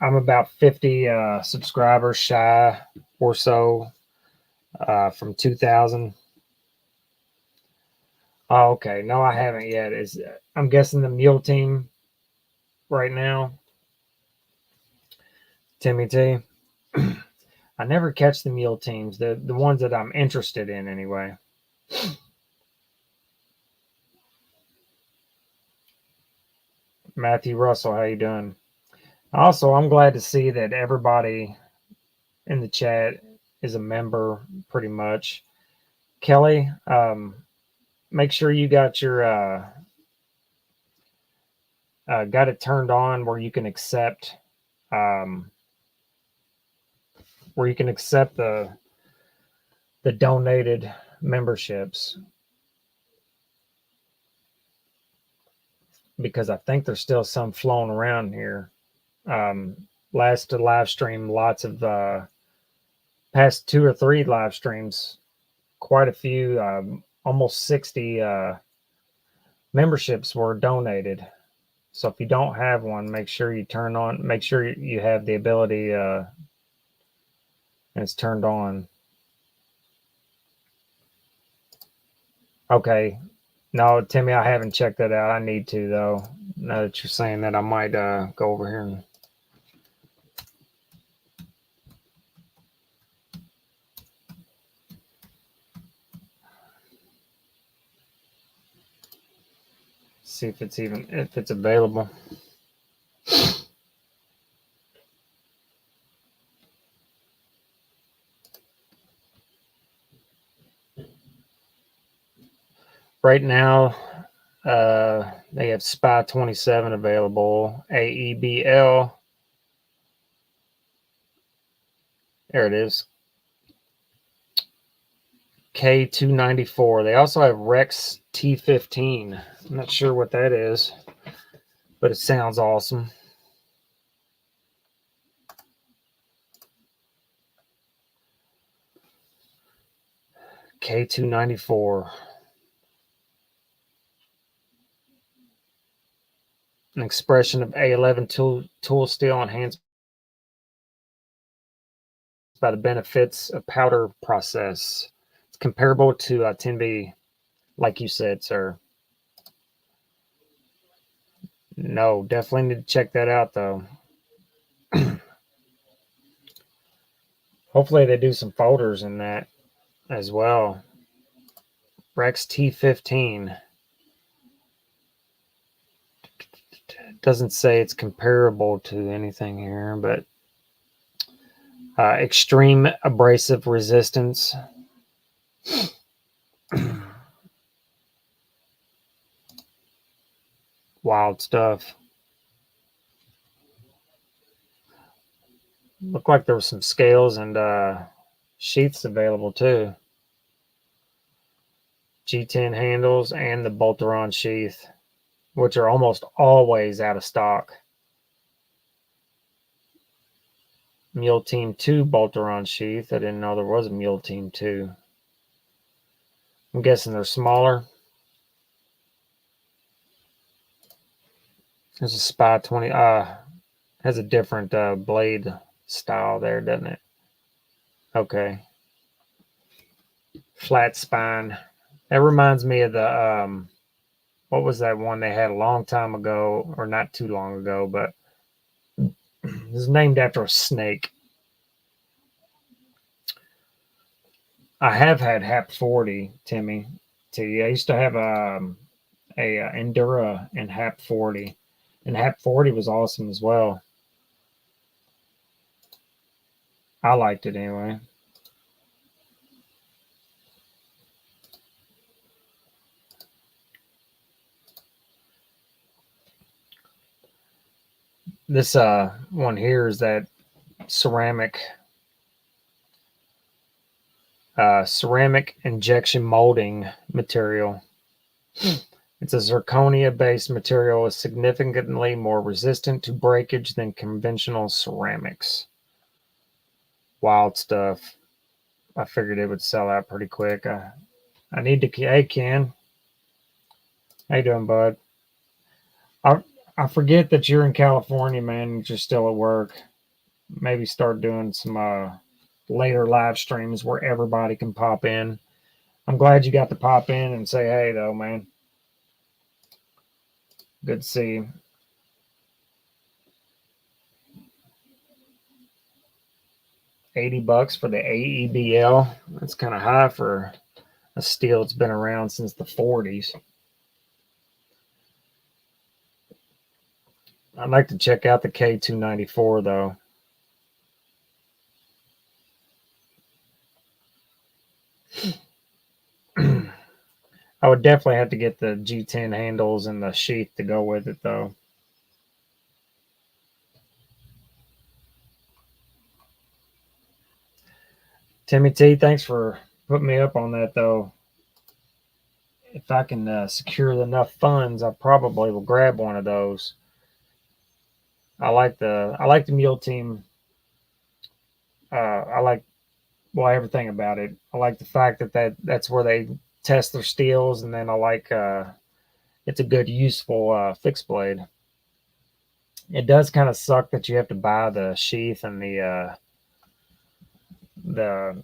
I'm about 50 subscribers shy or so from 2,000. Oh, okay. No, I haven't yet. I'm guessing the Mule Team right now. Timmy T. I never catch the Mule Teams, the ones that I'm interested in anyway. Matthew Russell, how you doing? Also, I'm glad to see that everybody in the chat is a member pretty much. Kelly, make sure you got your got it turned on where you can accept um, the donated memberships. because I think there's still some flown around here. Last live stream, lots of past 2 or 3 live streams, quite a few, almost 60 memberships were donated. So if you don't have one, make sure you make sure you have the ability and it's turned on. Okay. No, Timmy, I haven't checked that out. I need to, though. Now that you're saying that, I might go over here and see if it's available. Right now, they have SPY 27 available. AEBL. There it is. K294. They also have Rex T15. I'm not sure what that is, but it sounds awesome. K294. An expression of A11 tool steel enhanced by the benefits of powder process. It's comparable to 10B, like you said, sir. No, definitely need to check that out, though. Hopefully they do some folders in that as well. Rex T15. Doesn't say it's comparable to anything here, but extreme abrasive resistance. Wild stuff. Looked like there were some scales and sheaths available too. G10 handles and the Bolteron sheath, which are almost always out of stock. Mule Team 2 Bolteron sheath. I didn't know there was a Mule Team 2. I'm guessing they're smaller. There's a SPY 20. Has a different blade style there, doesn't it? Okay. Flat spine. That reminds me of the what was that one they had a long time ago, or not too long ago, but it was named after a snake. I have had HAP 40, Timmy. I used to have a Endura and HAP 40, and HAP 40 was awesome as well. I liked it anyway. This one here is that ceramic injection molding material. It's a zirconia-based material is significantly more resistant to breakage than conventional ceramics. Wild stuff. I figured it would sell out pretty quick. I need to. Hey, Ken. How you doing, bud? I forget that you're in California, man. You're still at work. Maybe start doing some later live streams where everybody can pop in. I'm glad you got to pop in and say hey, though, man. Good to see you. $80 for the AEBL. That's kind of high for a steel that's been around since the 40s. I'd like to check out the K294 though. I would definitely have to get the G10 handles and the sheath to go with it though. Timmy T, thanks for putting me up on that though. if I can secure enough funds, I probably will grab one of those. I like the Mule Team. I like everything about it. I like the fact that's where they test their steels, and then I like it's a good useful fixed blade. It does kind of suck that you have to buy the sheath and the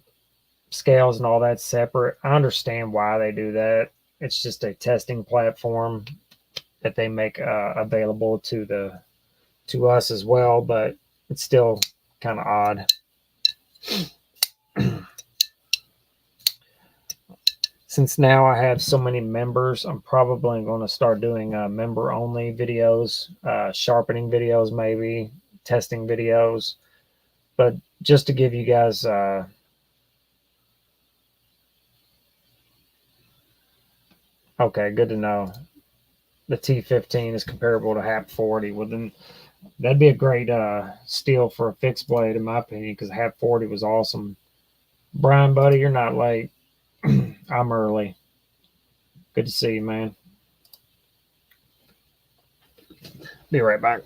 scales and all that separate. I understand why they do that. It's just a testing platform that they make available to us as well, but it's still kind of odd. Since now I have so many members, I'm probably going to start doing member only videos, sharpening videos, maybe testing videos. But just to give you guys okay, good to know. The T15 is comparable to HAP 40. Well, then that'd be a great steel for a fixed blade, in my opinion, because HAP 40 was awesome. Brian, buddy, you're not late. I'm early. Good to see you, man. Be right back.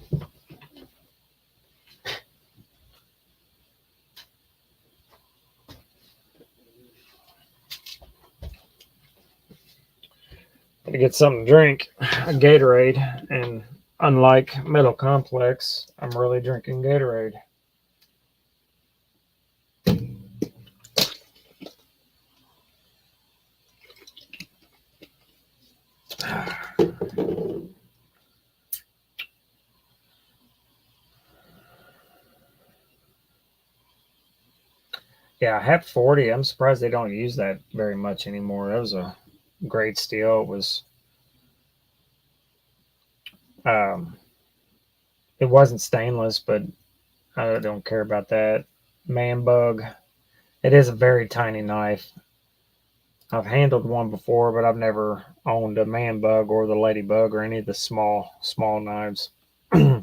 To get something to drink, a Gatorade, and unlike Metal Complex, I'm really drinking Gatorade. Yeah, HAP 40, I'm surprised they don't use that very much anymore. That was a great steel. It wasn't stainless, but I don't care about that. Man Bug, it is a very tiny knife. I've handled one before, but I've never owned a Man Bug or the Ladybug or any of the small knives. I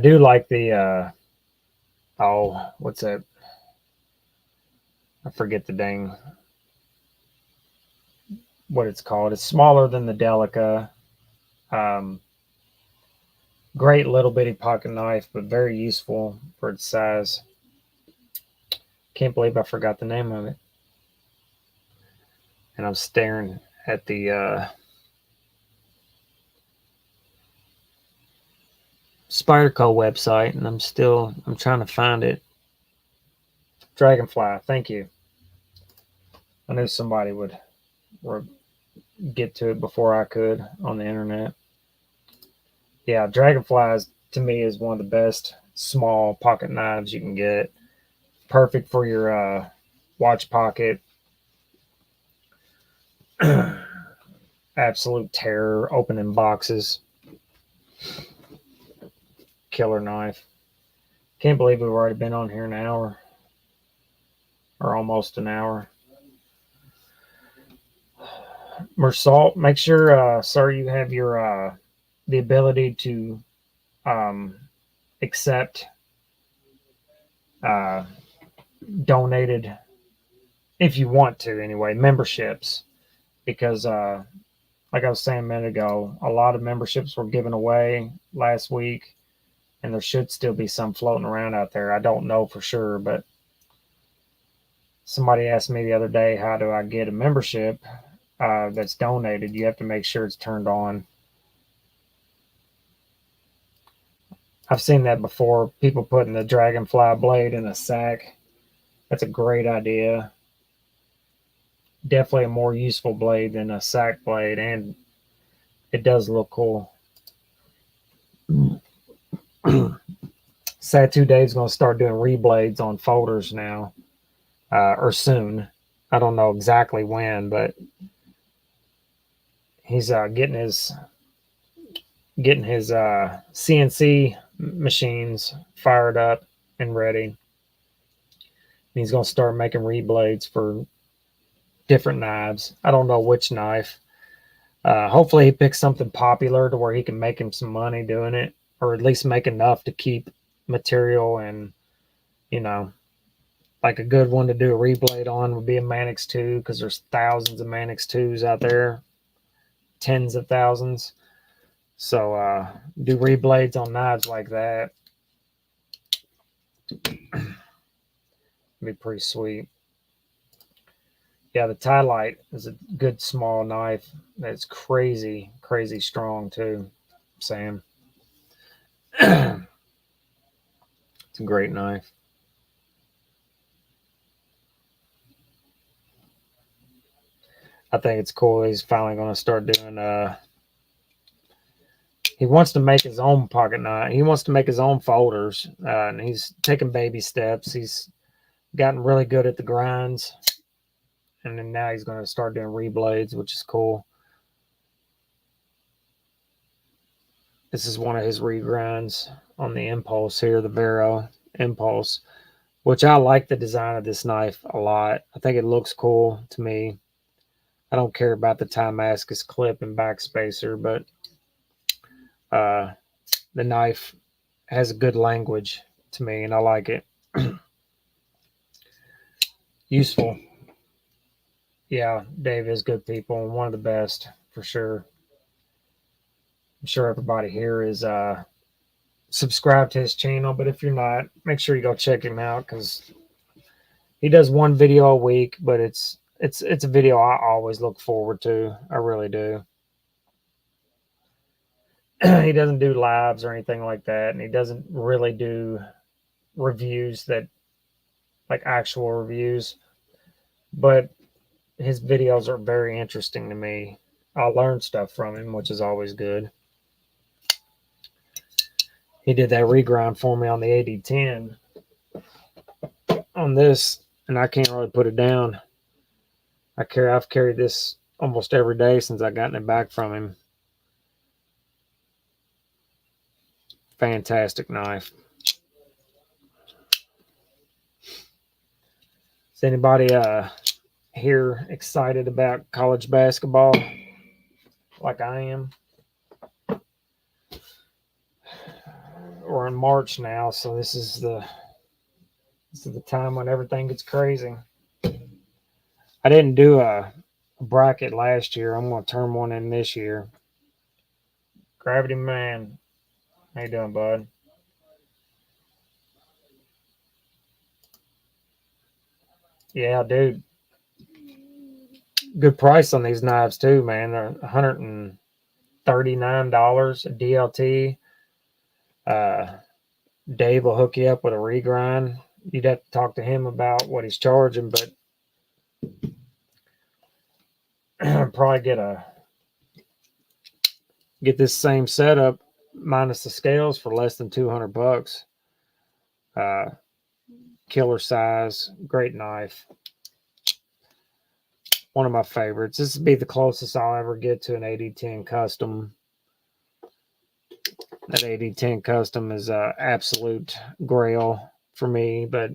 do like the what's that? I forget the dang what it's called. It's smaller than the Delica. Great little bitty pocket knife, but very useful for its size. Can't believe I forgot the name of it. And I'm staring at the Spyderco website, and I'm trying to find it. Dragonfly, thank you. I knew somebody would get to it before I could on the internet. Yeah, Dragonfly to me is one of the best small pocket knives you can get. Perfect for your watch pocket. Absolute terror opening boxes. Killer knife. Can't believe we've already been on here an hour. Or almost an hour. Mersalt, make sure, sir, you have your the ability to accept donated, if you want to anyway, memberships, because like I was saying a minute ago, a lot of memberships were given away last week, and there should still be some floating around out there. I don't know for sure, but somebody asked me the other day, how do I get a membership that's donated? You have to make sure it's turned on. I've seen that before. People putting the Dragonfly blade in a sack. That's a great idea. Definitely a more useful blade than a sack blade, and it does look cool. Satu Dave's going to start doing reblades on folders now, or soon. I don't know exactly when, but he's getting his CNC machines fired up and ready. And he's going to start making reblades for different knives. I don't know which knife. Hopefully he picks something popular to where he can make him some money doing it, or at least make enough to keep material and, you know, like a good one to do a reblade on would be a Manix 2, because there's thousands of Manix 2s out there, tens of thousands. So do reblades on knives like that. Be pretty sweet. Yeah, the tie light is a good small knife. That's crazy, crazy strong too, Sam. It's a great knife. I think it's cool. He's finally going to start doing. He wants to make his own pocket knife. He wants to make his own folders, and he's taking baby steps. He's gotten really good at the grinds, and then now he's going to start doing reblades, which is cool. This is one of his regrinds on the Impulse here, the Vero Impulse, which I like the design of this knife a lot. I think it looks cool to me. I don't care about the Timascus clip and backspacer, but the knife has a good language to me, and I like it. Useful. Yeah, Dave is good people and one of the best for sure. I'm sure everybody here is subscribed to his channel, but if you're not, make sure you go check him out, because he does one video a week, but it's a video I always look forward to. I really do. He doesn't do lives or anything like that, and he doesn't really do reviews that, like actual reviews, but his videos are very interesting to me. I learn stuff from him, which is always good. He did that regrind for me on the AD10 on this, and I can't really put it down. I've carried this almost every day since I gotten it back from him. Fantastic knife. Is anybody here excited about college basketball like I am? We're in March now, so this is the time when everything gets crazy. I didn't do a bracket last year. I'm going to turn one in this year. Gravity Man, how you doing, bud? Yeah, dude. Good price on these knives too, man. They're $139 a DLT. Dave will hook you up with a regrind. You'd have to talk to him about what he's charging, but probably get this same setup minus the scales for less than $200. Killer size, great knife. One of my favorites. This would be the closest I'll ever get to an AD10 custom. That AD10 custom is absolute grail for me, but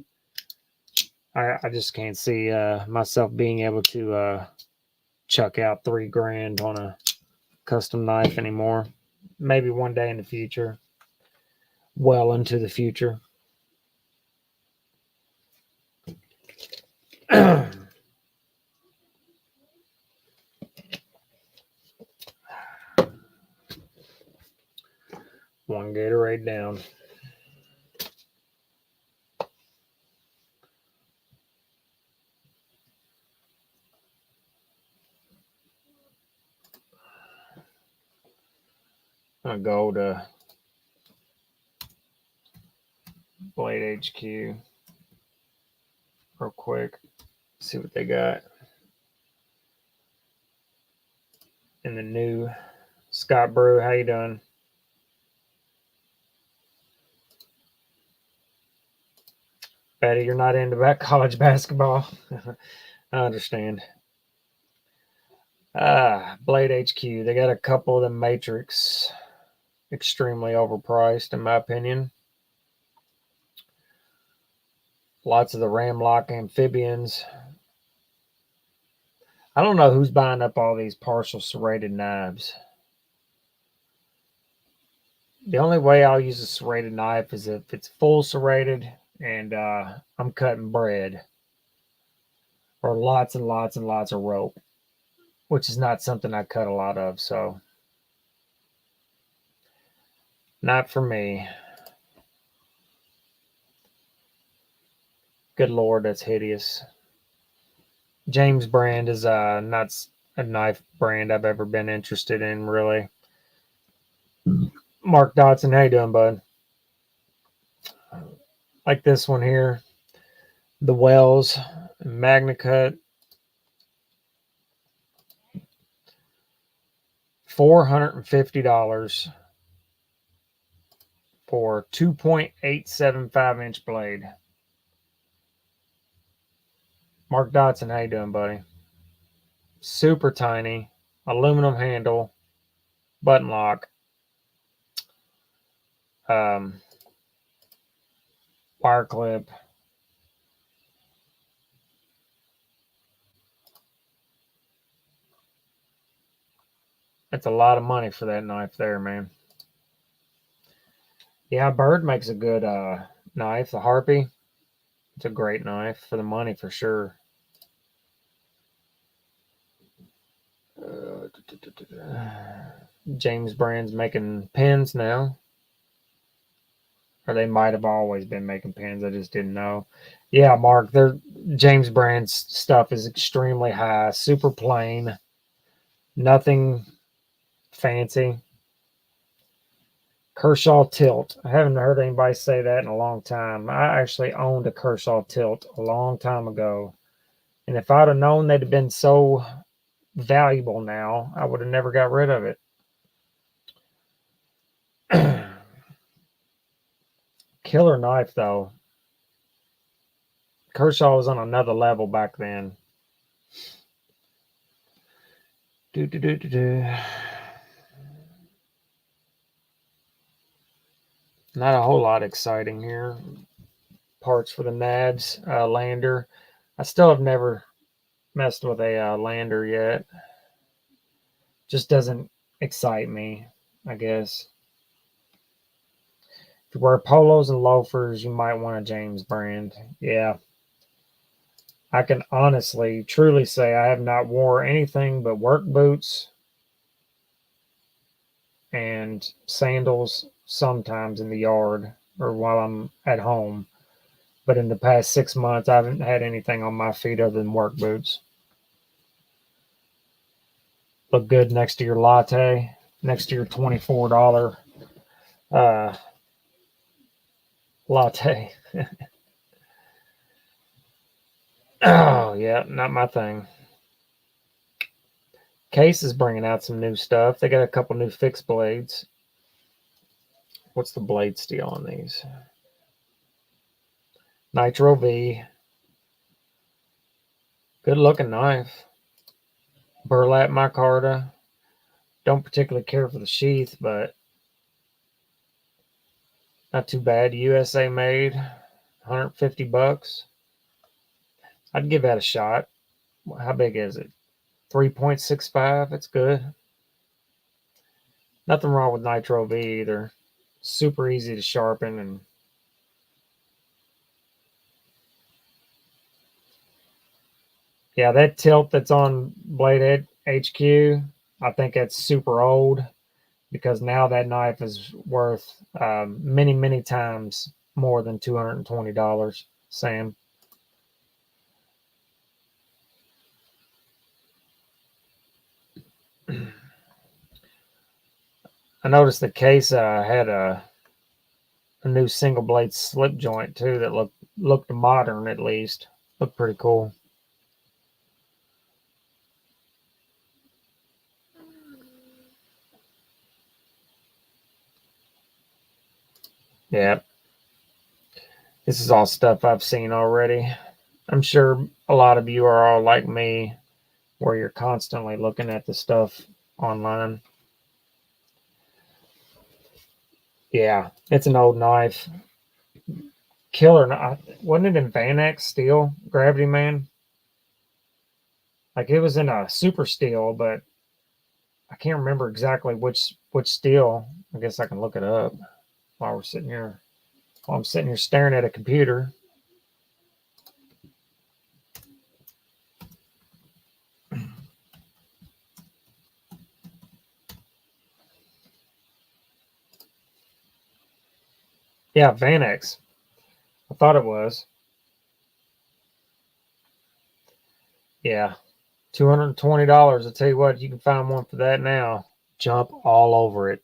I just can't see myself being able to chuck out $3,000 on a custom knife anymore. Maybe one day in the future, well into the future. One Gatorade down. I'll go to Blade HQ real quick. See what they got in the new. Scott Brew, how you doing? Betty, you're not into that college basketball. I understand. Blade HQ. They got a couple of the Matrix, extremely overpriced in my opinion. Lots of the Ramlock amphibians. I don't know who's buying up all these partial serrated knives. The only way I'll use a serrated knife is if it's full serrated and I'm cutting bread or lots and lots and lots of rope, which is not something I cut a lot of. So not for me. Good Lord, that's hideous. James brand is not a knife brand I've ever been interested in, really. Mark Dotson, how you doing, bud? Like this one here, the Wells Magna Cut, $450 for 2.875-inch blade. Mark Dotson, how you doing, buddy? Super tiny, aluminum handle, button lock, wire clip. That's a lot of money for that knife there, man. Yeah, Bird makes a good knife. The Harpy, it's a great knife for the money for sure. James Brand's making pins now. Or they might have always been making pins. I just didn't know. Yeah, Mark, their James Brand's stuff is extremely high, super plain, nothing fancy. Kershaw tilt. I haven't heard anybody say that in a long time. I actually owned a Kershaw tilt a long time ago. And if I'd have known they'd have been so valuable now, I would have never got rid of it. Killer knife, though. Kershaw was on another level back then. Not a whole lot exciting here. Parts for the Nabs lander. I still have never messed with a lander yet. Just doesn't excite me, I guess. If you wear polos and loafers, you might want a James brand. Yeah. I can honestly, truly say I have not wore anything but work boots and sandals sometimes in the yard or while I'm at home. But in the past 6 months, I haven't had anything on my feet other than work boots. Look good next to your latte, next to your $24 latte. Oh, yeah, not my thing. Case is bringing out some new stuff. They got a couple new fixed blades. What's the blade steel on these? Nitro V. Good looking knife. Burlap micarta. Don't particularly care for the sheath, but not too bad. USA made. $150. I'd give that a shot. How big is it? 3.65. It's good. Nothing wrong with Nitro V either. Super easy to sharpen and yeah, that tilt that's on Blade HQ, I think that's super old because now that knife is worth many, many times more than $220, Sam. I noticed the case had a new single blade slip joint too that looked modern at least. Looked pretty cool. Yeah. This is all stuff I've seen already. I'm sure a lot of you are all like me where you're constantly looking at the stuff online. Yeah, it's an old knife. Killer knife. Wasn't it in Vanex steel? Gravity Man? Like it was in a super steel, but I can't remember exactly which steel. I guess I can look it up while we're sitting here. while I'm sitting here staring at a computer. Yeah, Vanex. I thought it was. Yeah, $220. I tell you what, you can find one for that now. Jump all over it.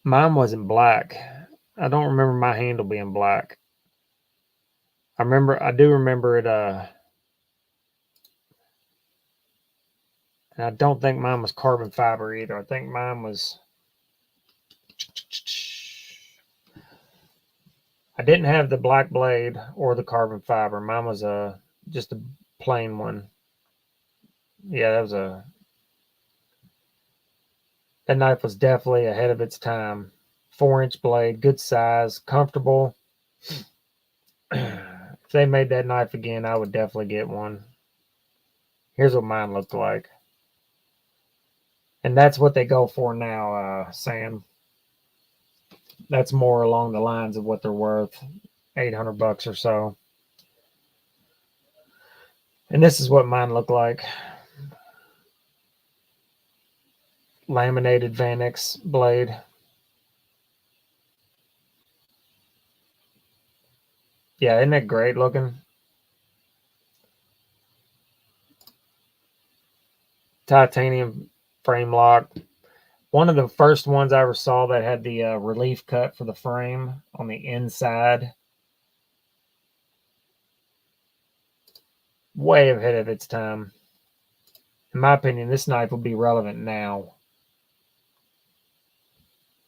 Mine wasn't black. I don't remember my handle being black. I do remember it, and I don't think mine was carbon fiber either. I think mine was, I didn't have the black blade or the carbon fiber. Mine was just a plain one. Yeah, that knife was definitely ahead of its time. 4-inch blade, good size, comfortable. If they made that knife again, I would definitely get one. Here's what mine looked like. And that's what they go for now, Sam. That's more along the lines of what they're worth, $800 or so. And this is what mine looked like. Laminated Vanex blade. Yeah, isn't that great looking? Titanium frame lock. One of the first ones I ever saw that had the relief cut for the frame on the inside. Way ahead of its time. In my opinion, this knife will be relevant now.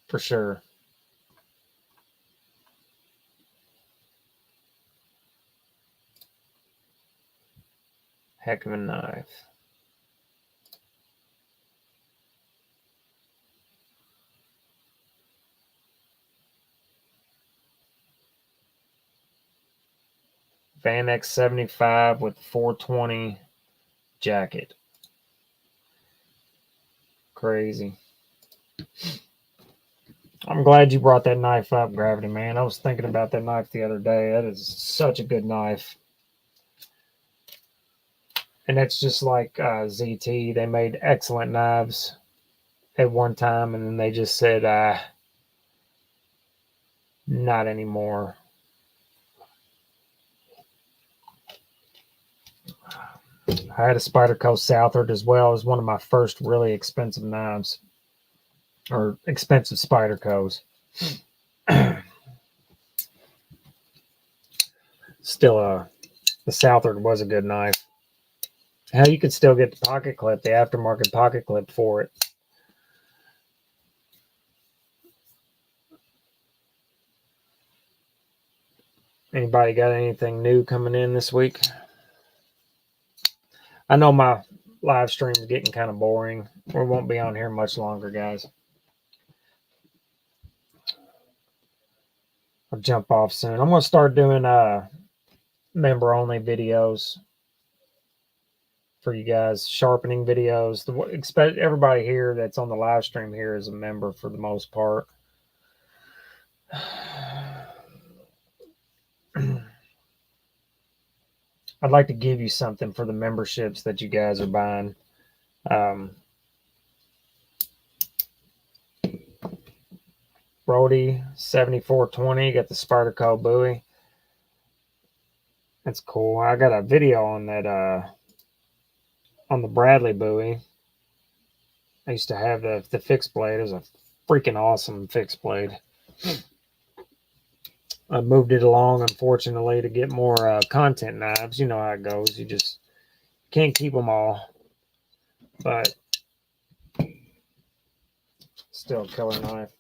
For sure. Heck of a knife. Vanex 75 with 420 jacket. Crazy. I'm glad you brought that knife up, Gravity, man. I was thinking about that knife the other day. That is such a good knife. And that's just like ZT. They made excellent knives at one time, and then they just said, not anymore. I had a Spyderco Southard as well. It was one of my first really expensive knives, or expensive Spydercos. Still, the Southard was a good knife. Hell, you could still get the pocket clip, the aftermarket pocket clip for it. Anybody got anything new coming in this week? I know my live stream is getting kind of boring. We won't be on here much longer, guys. I'll jump off soon. I'm going to start doing member-only videos for you guys, sharpening videos. Expect everybody here that's on the live stream here is a member for the most part. I'd like to give you something for the memberships that you guys are buying. Brody 7420 got the Spyderco buoy. That's cool. I got a video on that on the Bradley buoy. I used to have the fixed blade. It was a freaking awesome fixed blade. I moved it along, unfortunately, to get more content knives. You know how it goes. You just can't keep them all. But still a killer knife.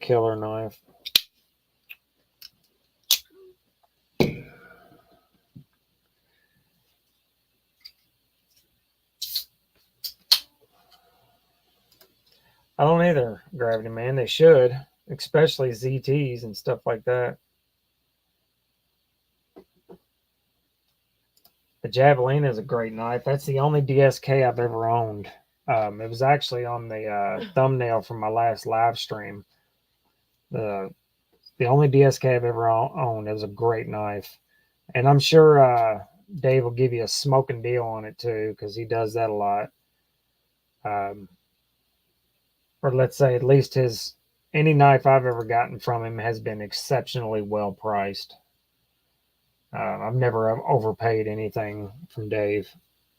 Killer knife. I don't either, Gravity Man. They should, especially ZTs and stuff like that. The Javelina is a great knife. That's the only DSK I've ever owned. It was actually on the thumbnail from my last live stream. The only DSK I've ever owned. It was a great knife. And I'm sure Dave will give you a smoking deal on it too, because he does that a lot. Or let's say at least any knife I've ever gotten from him has been exceptionally well priced. I've never overpaid anything from Dave.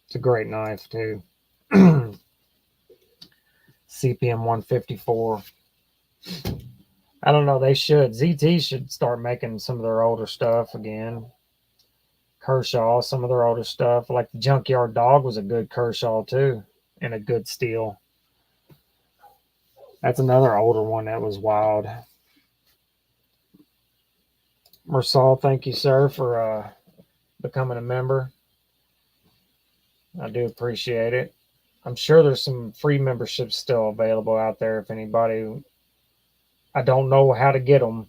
It's a great knife too. CPM 154. I don't know. They should. ZT should start making some of their older stuff again. Kershaw, some of their older stuff. Like the Junkyard Dog was a good Kershaw too, and a good steel. That's another older one that was wild. Mersal, thank you, sir, for becoming a member. I do appreciate it. I'm sure there's some free memberships still available out there if anybody. I don't know how to get them.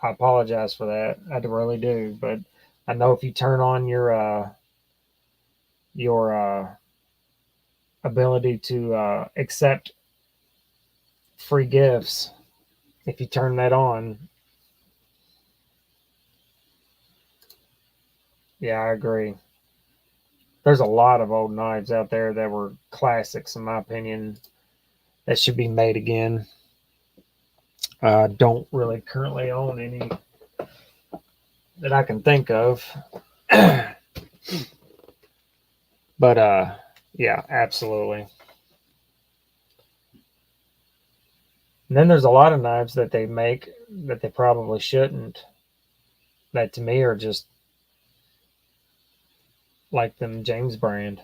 I apologize for that. I really do, but I know if you turn on your ability to accept free gifts, if you turn that on, yeah, I agree. There's a lot of old knives out there that were classics, in my opinion, that should be made again. Don't really currently own any that I can think of. But yeah, absolutely. And then there's a lot of knives that they make that they probably shouldn't, that to me are just like them James brand.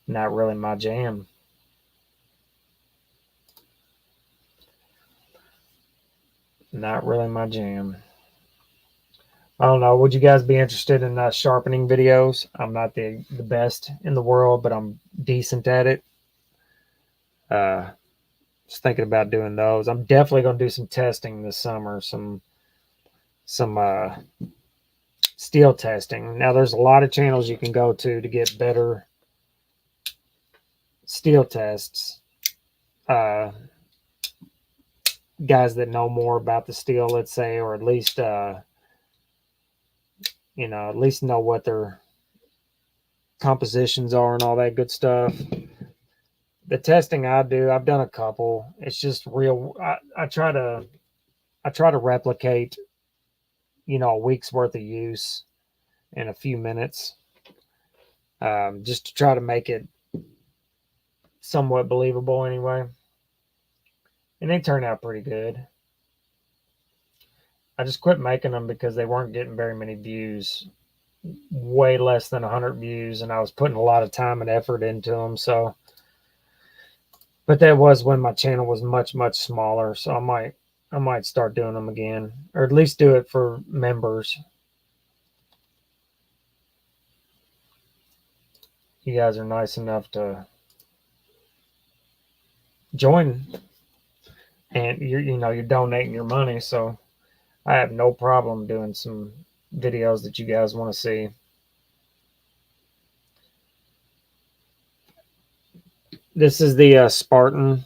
Not really my jam. Not really my jam. I don't know. Would you guys be interested in sharpening videos? I'm not the best in the world, but I'm decent at it. Just thinking about doing those. I'm definitely going to do some testing this summer. Some steel testing. Now, there's a lot of channels you can go to get better steel tests. Guys that know more about the steel, let's say, or at least at least know what their compositions are and all that good stuff. The testing I do, I've done a couple. It's just real. I try to replicate, a week's worth of use in a few minutes, just to try to make it somewhat believable anyway. And they turn out pretty good. I just quit making them because they weren't getting very many views, way less than 100 views, and I was putting a lot of time and effort into them. So, but that was when my channel was much, much smaller. So I might start doing them again, or at least do it for members. You guys are nice enough to join, and you're donating your money, so I have no problem doing some videos that you guys want to see. This is the Spartan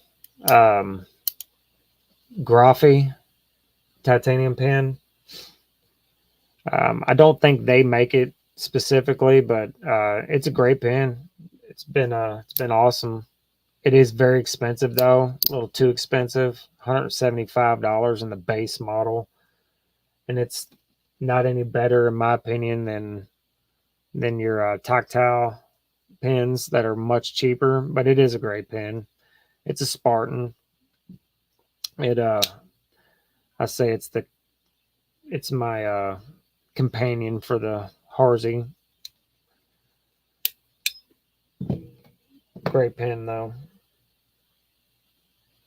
Graphy titanium pen. I don't think they make it specifically, but it's a great pen. It's been awesome. It is very expensive though, a little too expensive. $175 in the base model, and it's not any better in my opinion than your tactile pens that are much cheaper. But it is a great pen. It's a Spartan. I say it's my companion for the Harzy. Great pen though.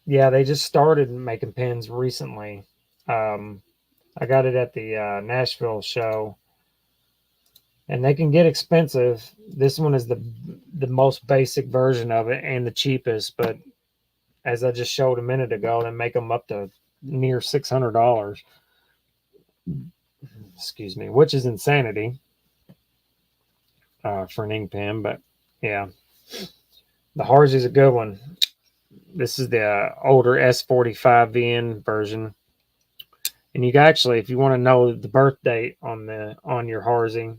Yeah, they just started making pens recently. I got it at the Nashville show, and they can get expensive. This one is the most basic version of it and the cheapest, but as I just showed a minute ago, they make them up to near $600. Excuse me, which is insanity. for an ink pen. But yeah, the Harzy's a good one. This is the older S45VN version. And you can actually, if you want to know the birth date on your Harzy,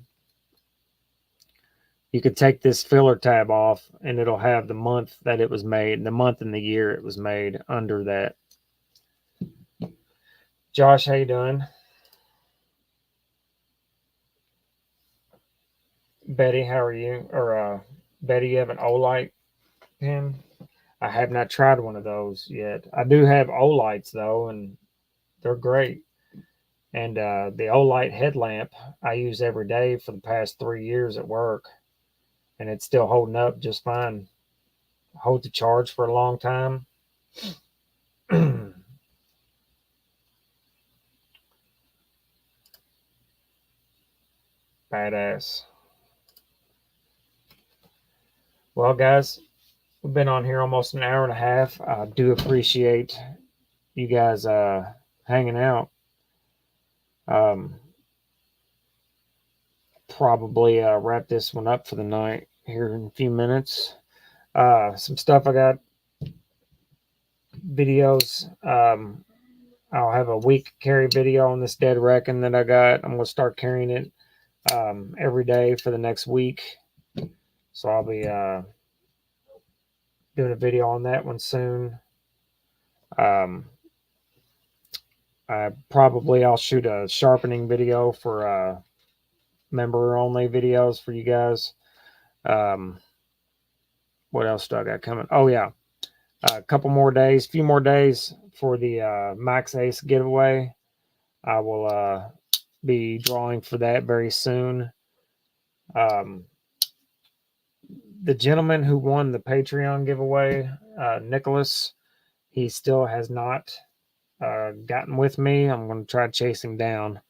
you could take this filler tab off and it'll have the month that it was made, the month and the year it was made under that. Josh, how you doing? Betty, how are you? Or Betty, you have an Olight pen? I have not tried one of those yet. I do have Olights though, and they're great. And the Olight headlamp I use every day for the past 3 years at work, and it's still holding up just fine. Hold the charge for a long time. Badass. Well, guys, we've been on here almost an hour and a half. I do appreciate you guys hanging out. Probably wrap this one up for the night here in a few minutes. Some stuff I got videos. I'll have a week carry video on this dead Reackon that I got. I'm going to start carrying it every day for the next week. So I'll be doing a video on that one soon. I'll shoot a sharpening video for member only videos for you guys. What else do I got coming? Oh yeah, a few more days for the Max Ace giveaway. I will be drawing for that very soon. The gentleman who won the Patreon giveaway, Nicholas, he still has not gotten with me. I'm going to try to chase him down.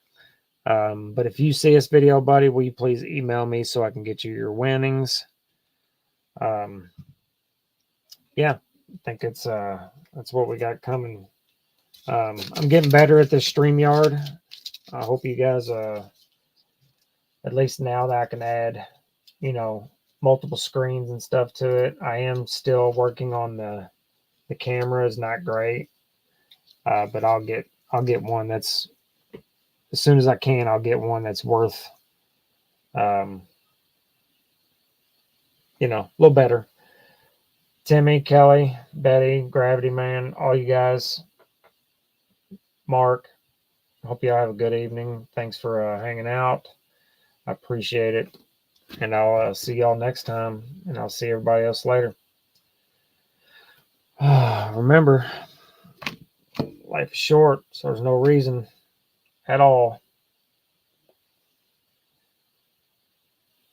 But if you see this video, buddy, will you please email me so I can get you your winnings? Yeah, I think that's what we got coming. I'm getting better at this StreamYard. I hope you guys, at least now that I can add, multiple screens and stuff to it. I am still working on the camera is not great, but I'll get one that's, as soon as I can, I'll get one that's worth, a little better. Timmy, Kelly, Betty, Gravity Man, all you guys, Mark, hope y'all have a good evening. Thanks for hanging out. I appreciate it. And I'll see y'all next time. And I'll see everybody else later. Remember, life is short, so there's no reason at all.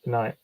Good night.